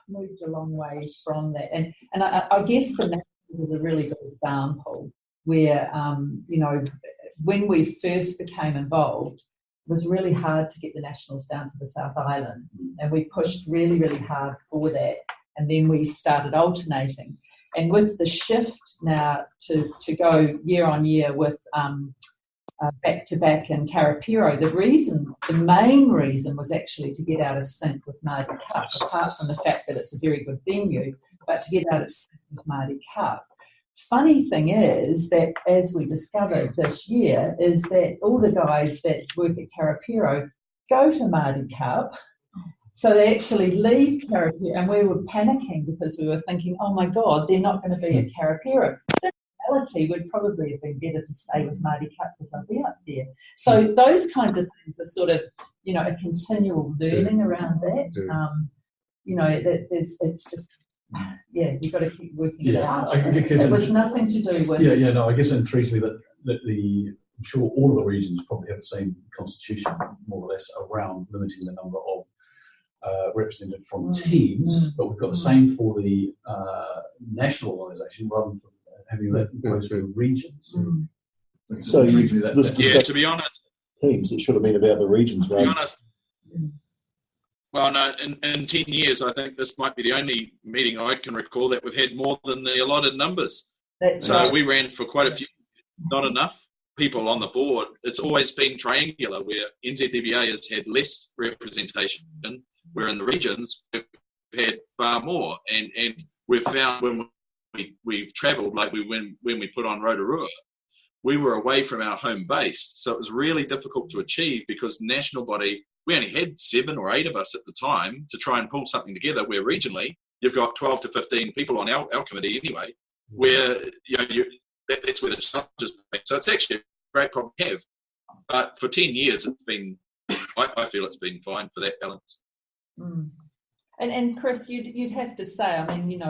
moved a long way from that. And I guess the Nationals is a really good example where when we first became involved, it was really hard to get the Nationals down to the South Island, and we pushed really, really hard for that, and then we started alternating. And with the shift now to go year on year with back-to-back in Karapiro, the main reason was actually to get out of sync with Māori Cup, apart from the fact that it's a very good venue, but to get out of sync with Māori Cup. Funny thing is that, as we discovered this year, is that all the guys that work at Karapiro go to Māori Cup, so they actually leave Karapiro, and we were panicking because we were thinking, oh my God, they're not going to be at Karapiro. So in reality, would probably have been better to stay with Māori Cup because they'll be up there. So those kinds of things are sort of, a continual learning around that. It's just... you've got to keep working it out. It was nothing to do with... I guess it intrigues me that I'm sure all of the regions probably have the same constitution, more or less, around limiting the number of represented from teams, but we've got the same for the national organisation rather than having that imposed for the regions. So to be honest, teams, it should have been about the regions, right? To be honest, well, no, in 10 years, I think this might be the only meeting I can recall that we've had more than the allotted numbers. That's so right. We ran for quite a few, not enough people on the board. It's always been triangular, where NZDBA has had less representation, where in the regions we've had far more. And we've found when we've travelled, like when we put on Rotorua, we were away from our home base. So it was really difficult to achieve because national body, we only had 7 or 8 of us at the time to try and pull something together, where regionally you've got 12 to 15 people on our committee anyway, where that's where the challenge is. So it's actually a great problem to have. But for 10 years, it's been, I feel it's been fine for that balance. And Chris, you'd have to say, I mean,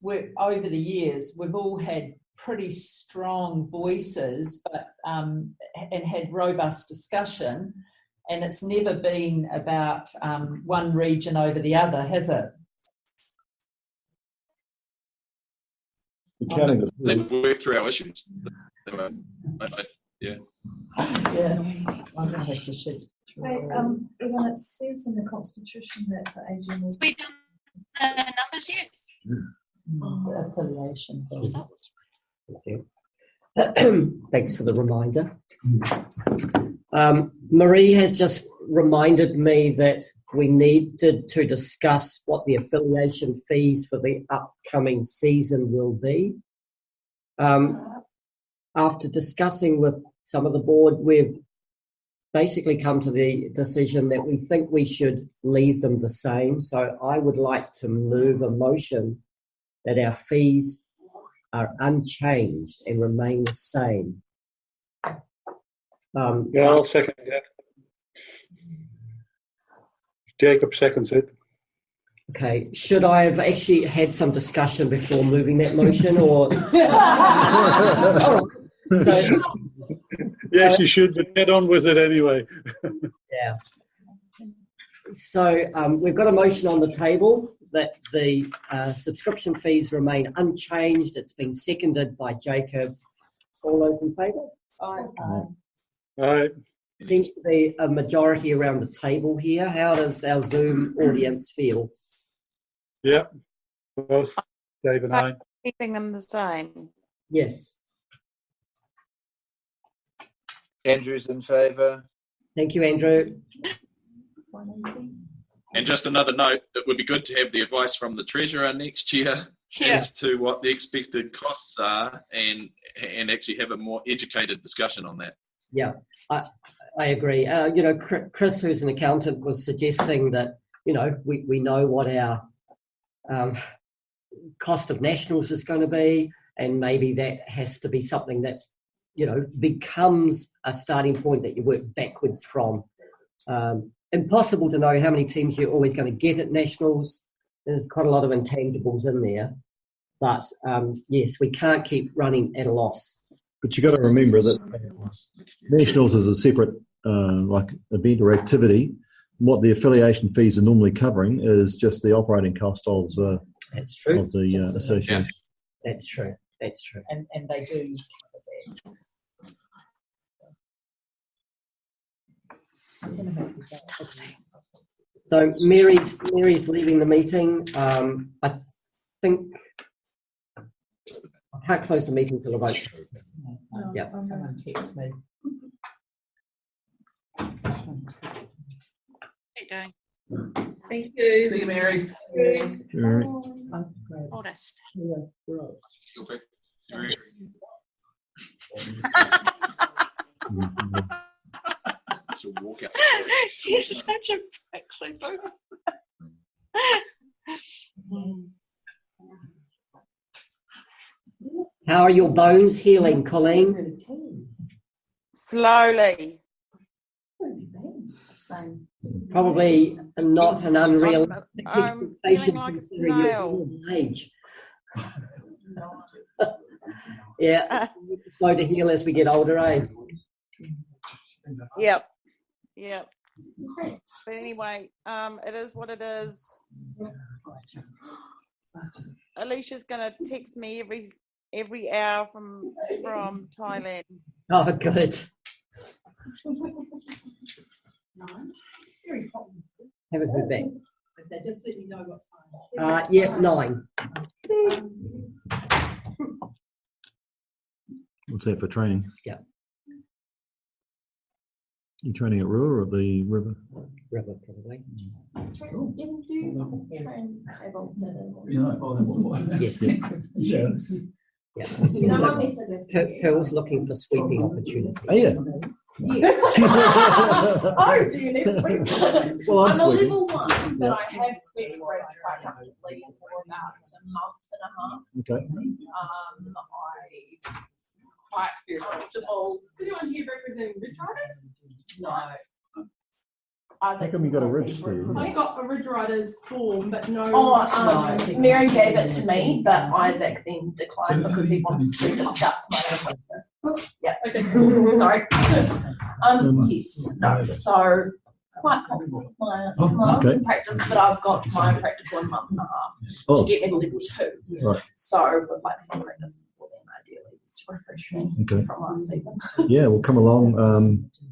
we're, over the years, we've all had pretty strong voices, but and had robust discussion. And it's never been about one region over the other, has it? They've worked through our issues. Yeah. I'm going to have to shoot. Evan, it says in the Constitution that the AGM was... We've done the numbers yet? The affiliation. Thanks for the reminder. Meri has just reminded me that we needed to discuss what the affiliation fees for the upcoming season will be. after discussing with some of the board, we've basically come to the decision that we think we should leave them the same. So I would like to move a motion that our fees are unchanged and remain the same. I'll second that. Jacob seconds it. Okay, should I have actually had some discussion before moving that motion, or? So, yes, you should, but get on with it anyway. yeah. So we've got a motion on the table that the subscription fees remain unchanged. It's been seconded by Jacob. All those in favour? Aye. Seems to be a majority around the table here. How does our Zoom audience feel? Yeah, both Dave and I. Keeping them the same. Yes. Andrew's in favour. Thank you, Andrew. And just another note, it would be good to have the advice from the Treasurer next year as to what the expected costs are and actually have a more educated discussion on that. Yeah, I agree. You know, Chris, who's an accountant, was suggesting that, you know, we know what our cost of nationals is going to be, and maybe that has to be something that, you know, becomes a starting point that you work backwards from. Impossible to know how many teams you're always going to get at nationals. There's quite a lot of intangibles in there. But, yes, we can't keep running at a loss. But you've got to remember that nationals is a separate like event or activity. What the affiliation fees are normally covering is just the operating cost of the association. Yeah. That's true. That's true. And they do cover that. So Meri's leaving the meeting. I think I can't close the meeting till the vote's. Yeah. Someone text me. Thank you. See you, Meri. Oldest. You're such a prick, Sooupu. How are your bones healing, Colleen? Slowly. Probably not an unreal I'm feeling expectation like a considering your snail. age. Yeah, it's slow to heal as we get older, eh? Yep. But anyway, it is what it is. Alicia's gonna text me every hour from Thailand. Oh, good. Haven't heard back. Okay, just let me know what time. Yeah, 9. What's that for training? Yeah. You training at Rua or at the river? River, probably. Yes. Yeah. Pearl's looking for sweeping opportunities. Oh, yeah. Oh, do you need a sweep? Well, I'm a sweeping. level 1, but I have swept quite comfortably for about a month and a half. Okay. I'm quite comfortable. Is anyone here representing Ridge Riders? No. How come you got a register? I got a Ridge Riders form, but no. Meri gave it to me, but Isaac then declined because he wanted to discuss my own. Yeah. Okay. Sorry. Yes. No. So quite confident with my month practice, but I've got my practical in a month and a half to get me to level 2. Right. So would like some practice before then, ideally, just to refresh me from last season. Yeah, we'll come along.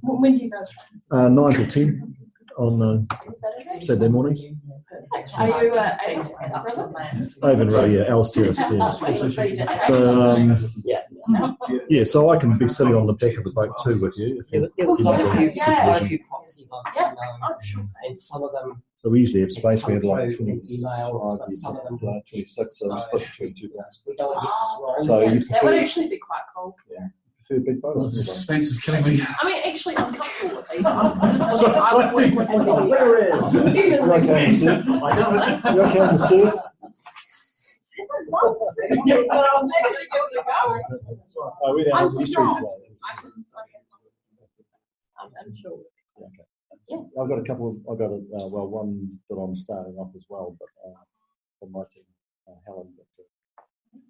When do you guys train? 9 till 10 on Saturday mornings. Are you at Over Row, yeah, Alice Terrace, yes. So, yeah, so I can be sitting on the back of the boat too with you. So we usually have space. We had like 25, 26, so we split between 2 guys. So you that would actually be quite cool. Yeah. prefer big Well, boats. the suspense is killing me. I mean, actually, I'm comfortable with it. You're okay with surf? You're okay with surf? Oh, we don't have the streets ones. I'm sure. I've got a couple of, one that I'm starting off as well, but from my team, Helen, but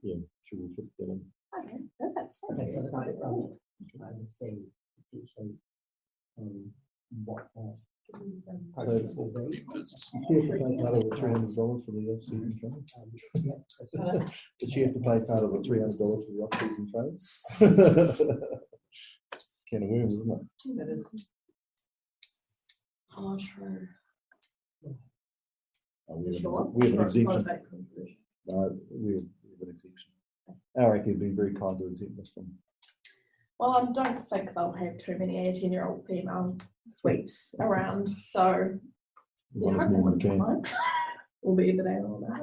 yeah, should we fit that in? Okay, perfect. Okay, so the guy that wrote it, I would say, what So, does she have to pay part of the $300 for the off-season training? Does she have to pay part of the $300 for the off-season training? Can of worms, isn't it? That is. Oh, true. We have an exemption. No, we have an exemption. Our ACCA have been very kind to exempt us from. Well, I don't think they'll have too many 18-year-old female sweeps around, so One is more than can. we'll be even out on that.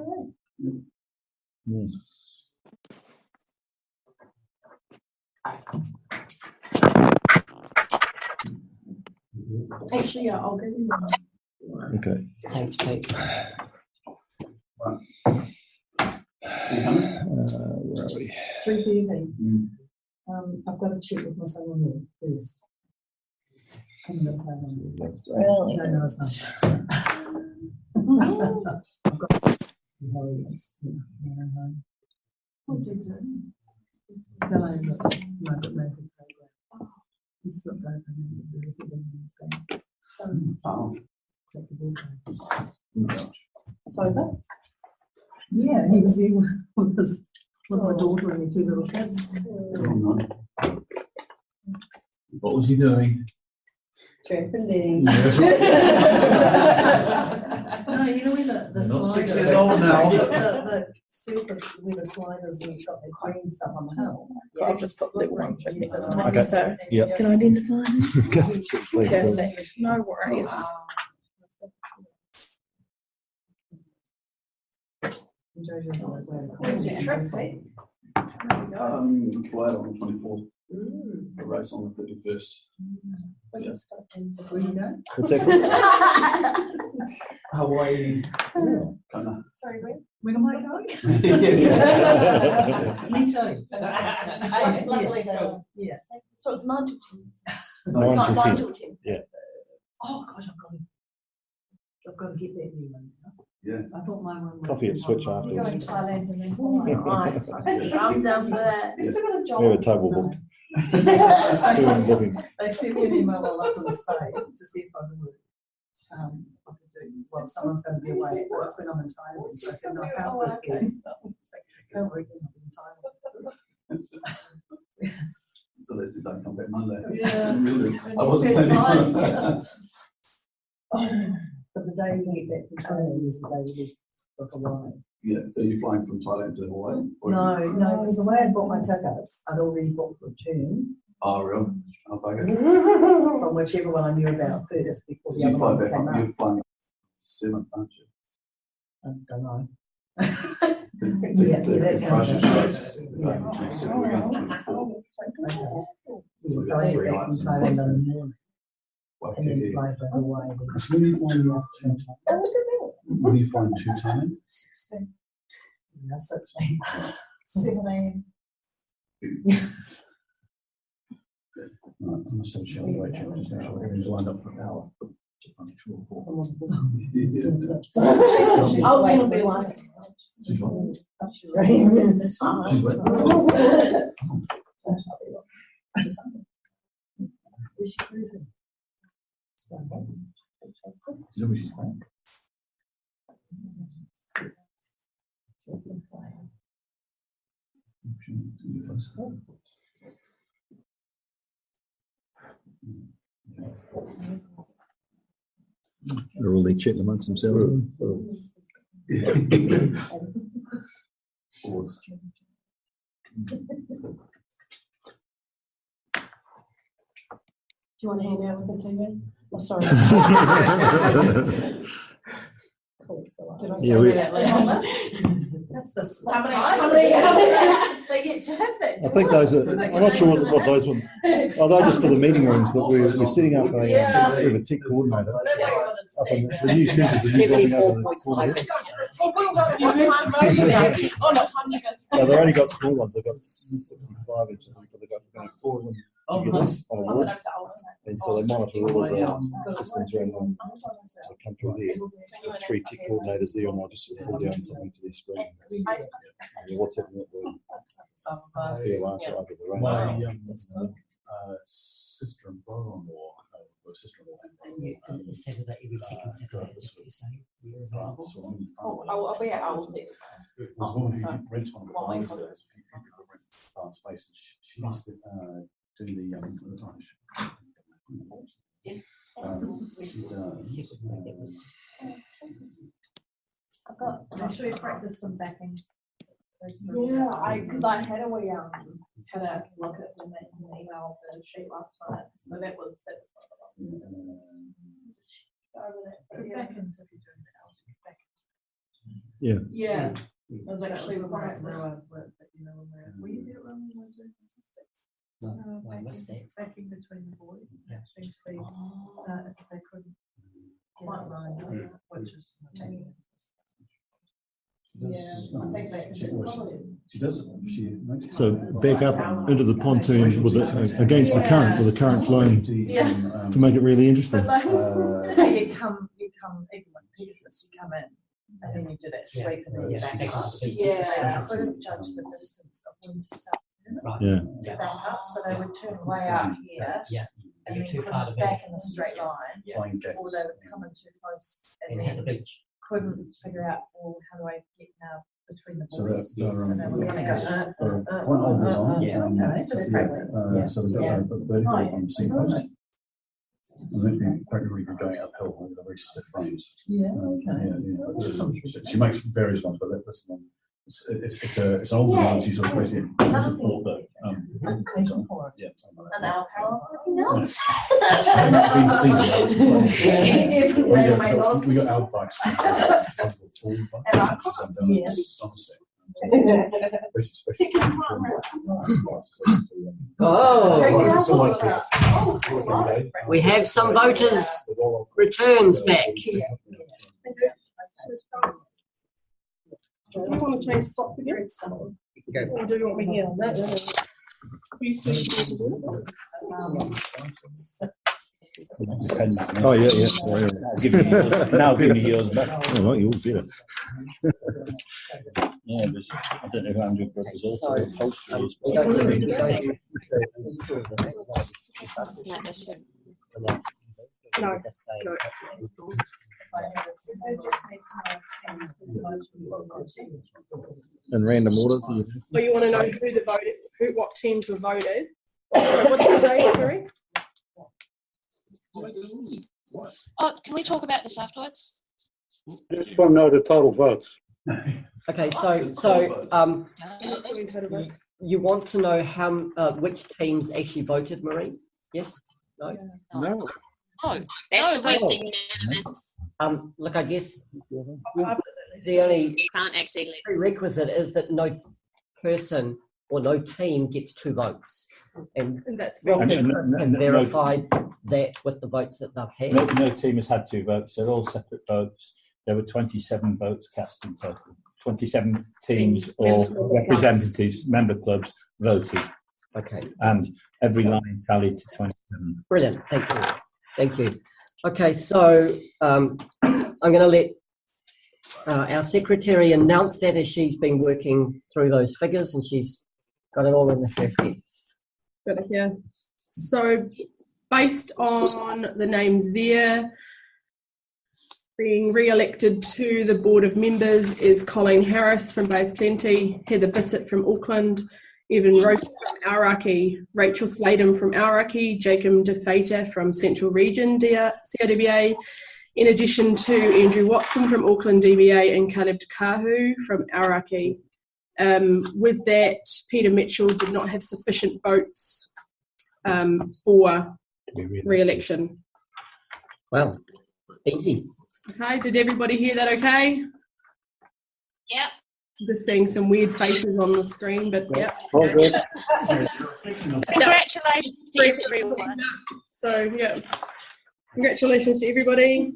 Actually, yeah, I'll give you one. Okay. Thanks, Pete. Where are we? 3:30. I've got to check with my son-in-law first. Really? No, it's not. I've got Harriet's. What did you do? No, but maybe it's not Sober? Yeah, he was there with my daughter and the two little kids. What was he doing? Trampoline. No, you know where the You're not 6 sliders, years old now. the surface where the sliders and it's got the green stuff on the hill. I'll just put little ones with me. Okay. So, Yep. can I identify them? Please do. Perfect. No worries. When's your trip, mate? Fly on the 24th. The race on the 31st. Where you go? What's that? Hawaii. Kinda. Sorry, When am I going? Me too. Lovely. Yeah. So it's 9 to 10. 9 to 9 10. to 10. Yeah. Oh gosh, I've got to get that new one. Yeah. I thought mine one. Coffee at Switch You're going afterwards. to Thailand and then Hawaii. Nice. I'm down for that. We've still got a job. We have a table booked. Doing bookings. They sent me an email while I was in Spain to see if I could work. I could do, well, someone's going to be away. Well, that's when I'm in Thailand. So I said, no, I can't work here. So can't work in Thailand. So they said don't come back Monday. Yeah. Really? And I wasn't he said, planning "Fine." on But the day we get back from Thailand is the day we leave for Hawaii. Yeah, so you're flying from Thailand to Hawaii? Or No, because the way I bought my tickets, I'd already booked return Oh, real? Oh, bugger. from whichever one I knew about first before the You other fly one back came on, up. you're flying 7th, aren't you? I don't know. The Yeah, that sounds Christchurch right. race, Yeah. we're going to 24th. Yeah, so I get back from Thailand in the morning and then fly for Hawaii. So when you flying when you flying to Thailand? 16. Yeah, 16. 17. Right, I'm just going to check the weight check, just make sure everything's lined up for an hour. I was going to be one. She's what? Where's she cruising? Do you know where she's going? They're all there chatting amongst themselves. Pause. Do you want to hang out with the TV? Oh, sorry. Cool. Did I say Yeah, we- that loud? That's the How many? they get to have that. I think those are, I'm not sure what those ones, oh, they're just for the meeting rooms, but we're setting up we have a tech coordinator. Up in the new centre, the new building up in the corner. No, they've only got small ones, they've got 65 inches, but they've got 4 of them together on a wall. And so they monitor all of the systems around the country there. 3 tech coordinators there, and I'll just pull down something to their screen. And what's happening at the alarm side of the rain. My sister and brother-in-law, or sister-in-law, Every second Saturday, that's what you're saying. I'll be at Owls. There's a woman who rents one of the farms there. There's a few people rent farm space, and she used to do the she does. Should we practice some backing? Yeah, because I had a wee had a look at the email for the sheet last night, so that was Backends if you're doing the hours, Yeah. yeah. I was actually Were you there when we were doing fantastic? No, I missed that. Backing between the boys. That seemed to be if they couldn't get it lined up, which is She does. She makes So back up into the pontoon with against the current, with the current flowing to make it really interesting. But you come even with Perese, you come in and then you do that sweep and then you back up. I couldn't judge the distance of when to start to back up, so they would turn way out here and then come back in a straight line, or they would come in too close and then couldn't figure out, well, how do I get now between the boys? So they were going to go, quite old design. it's just practice. So they've got a vertical seat post. And then practically going uphill with the very stiff frames. She makes various ones, but that's the one. It's an old design. She sort of plays it. An hour power. We got our bikes. We have some voters' returns back. Do you want to change spots again? Or do you want me here? Oh yeah. Now give me yours back. Oh, right, yours better. Yeah, I don't know who Andrew Brooke is also upholstery is. In random order. Oh, you want to know who the voted, what teams were voted? What did you say, Meri? Oh, can we talk about this afterwards? Just want to know the total votes. Okay, so you want to know how which teams actually voted, Meri? Yes? No? No. Oh, that's a wasting. Look, I guess the only can't actually prerequisite is that no person or no team gets 2 votes. And that's and verified that with the votes that they've had. No team has had 2 votes. They're all separate votes. There were 27 votes cast in total. 27 teams or representatives, member clubs voted. Okay. And every line tallied to 27. Brilliant. Thank you. Okay, so I'm going to let our secretary announce that as she's been working through those figures and she's got it all in her head. Got it here. So, based on the names there, being re-elected to the Board of Members is Colleen Harris from Bathe Plenty, Heather Bisset from Auckland, Evan Roper from Aoraki, Rachel Sladen from Aoraki, Jacob de Feijter from Central Region CRDBA, in addition to Andrew Watson from Auckland DBA and Caleb Kahu from Aoraki. With that, Peter Mitchell did not have sufficient votes for re-election. Well, easy. Okay, did everybody hear that okay? Yep. Just seeing some weird faces on the screen, but yeah. Congratulations to everyone. So yeah, congratulations to everybody.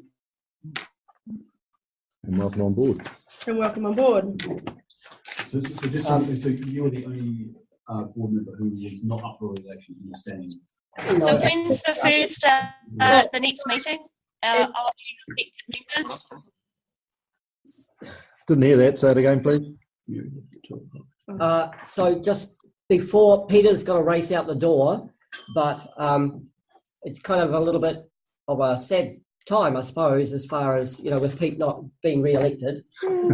And welcome on board. And welcome on board. So you were the only board member who was not up for election in the standing. So when's the first, the next meeting of elected members? Didn't hear that. Say it again, please. So just before Peter's got to race out the door, but it's kind of a little bit of a sad time, I suppose, as far as, you know, with Pete not being re-elected.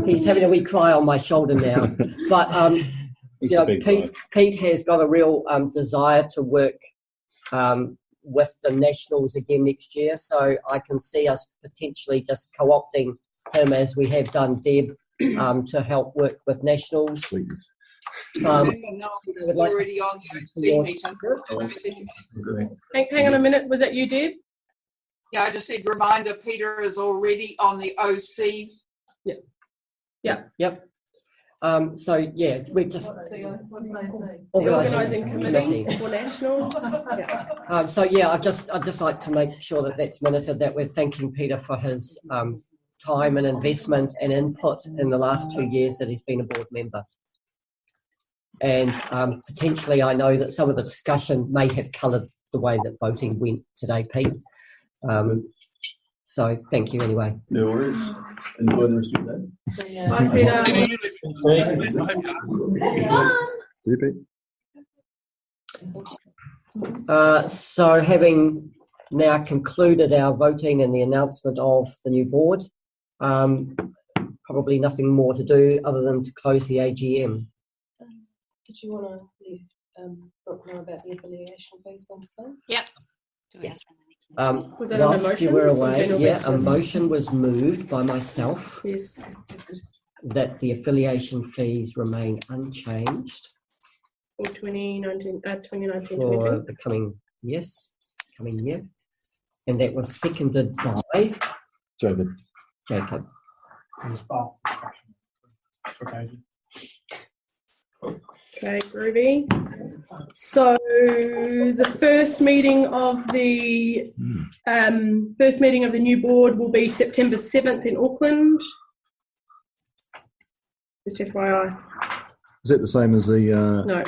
He's having a wee cry on my shoulder now. But, you know, Pete has got a real desire to work with the Nationals again next year. So I can see us potentially just co-opting him as we have done Deb to help work with Nationals. Already on the meeting. Hang on a minute, was that you, Deb? Yeah, I just said reminder, Peter is already on the OC. Yep. So yeah, we're just organising committee for Nationals. So yeah, I'd just like to make sure that that's minuted, that we're thanking Peter for his time and investment and input in the last 2 years that he's been a board member. And potentially, I know that some of the discussion may have coloured the way that voting went today, Pete. So thank you anyway. No worries. Enjoy the rest of your day. Bye, Peter. So having now concluded our voting and the announcement of the new board, probably nothing more to do other than to close the AGM. Did you want to leave Brooke know about the affiliation fees once time? Yep. Was that an emotion? You were away, a motion was moved by myself. Yes. That the affiliation fees remain unchanged for 2019, 2020. For the coming year. And that was seconded by Jacob. Okay, groovy. So the first meeting of the new board will be September 7th in Auckland. Just FYI. Is that the same as the? No,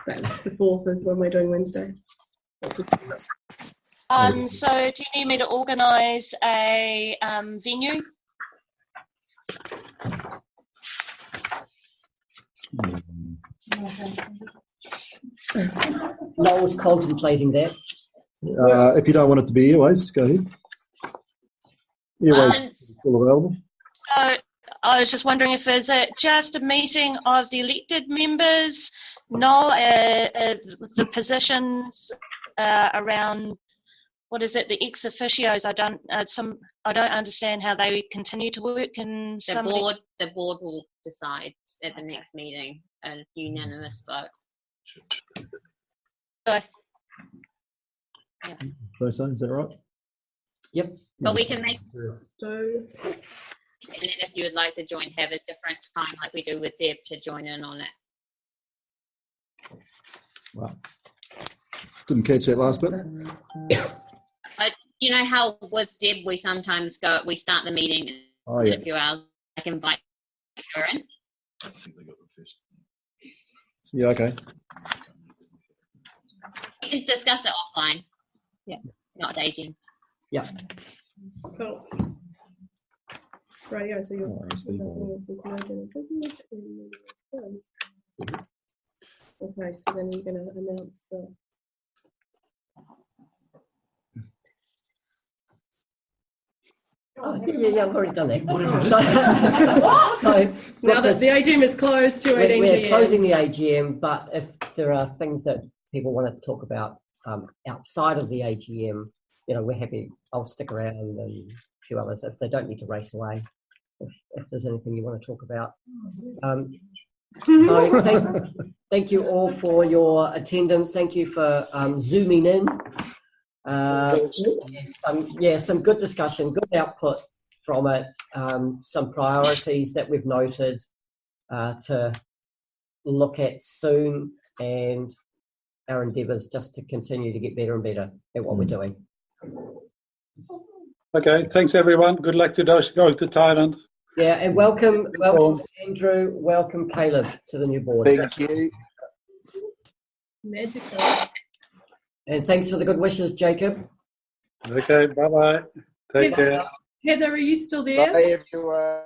that's the 4th is when we're doing Wednesday. So do you need me to organise a venue? Noel's contemplating that. If you don't want it to be airways, go ahead. Airways still available. So I was just wondering if is it just a meeting of the elected members? No, the positions around what is it? The ex officios. I don't understand how they continue to work. And the board will decide at the next meeting a unanimous vote. Is that right? Yep. But we can make. So. And then if you would like to join, have a different time like we do with Deb to join in on it. Wow. Didn't catch that last bit. You know how with Deb we sometimes we start the meeting in a few hours. I can invite her in. Yeah, okay. We can discuss it offline. Yeah, not dating. Yeah. Cool. Right, yeah, so you're okay, so then you're going to announce the. Oh, yeah, I've already done that. Now that the AGM is closed, 2:18 we're closing the AGM, but if there are things that people want to talk about outside of the AGM, you know, we're happy. I'll stick around and a few others if they don't need to race away. If there's anything you want to talk about. So thank you all for your attendance. Thank you for zooming in. Some good discussion, good output from it. Some priorities that we've noted. to look at soon, and our endeavours just to continue to get better and better at what we're doing. Okay, thanks everyone. Good luck to those going to Thailand. Yeah, and welcome Andrew, welcome Caleb to the new board. Thank you. Magical. And thanks for the good wishes, Jacob. Okay, bye-bye. Take care. Heather, are you still there? Bye, everyone.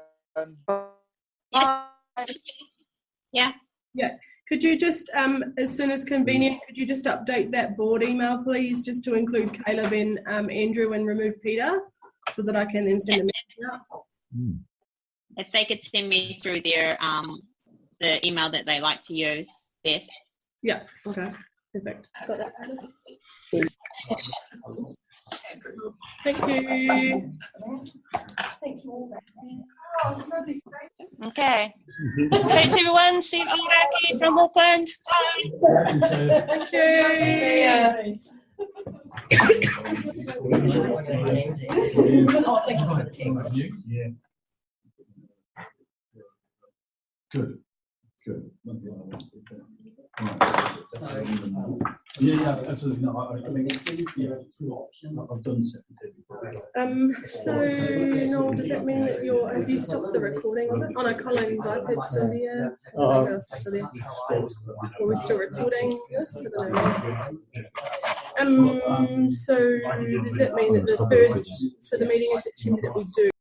Yeah. Yeah. Could you just, as soon as convenient, could you just update that board email, please, just to include Caleb and Andrew and remove Peter, so that I can then send them out? If they could send me through their the email that they like to use best. Yeah. Okay. Perfect. Got that. Thank you. Thank you all. Okay. Thanks everyone. See you all back here from Auckland. Bye. Thank you. Oh, thank you for the text. Yeah. Good. Good. Yeah, absolutely. No, I mean, yeah, two options. I've done secretary before. So, Noel, does that mean that have you stopped the recording of it? Oh no, Colleen's iPad's still there. Still there. Are we still recording this? I don't know. So does that mean that the meeting in September that we do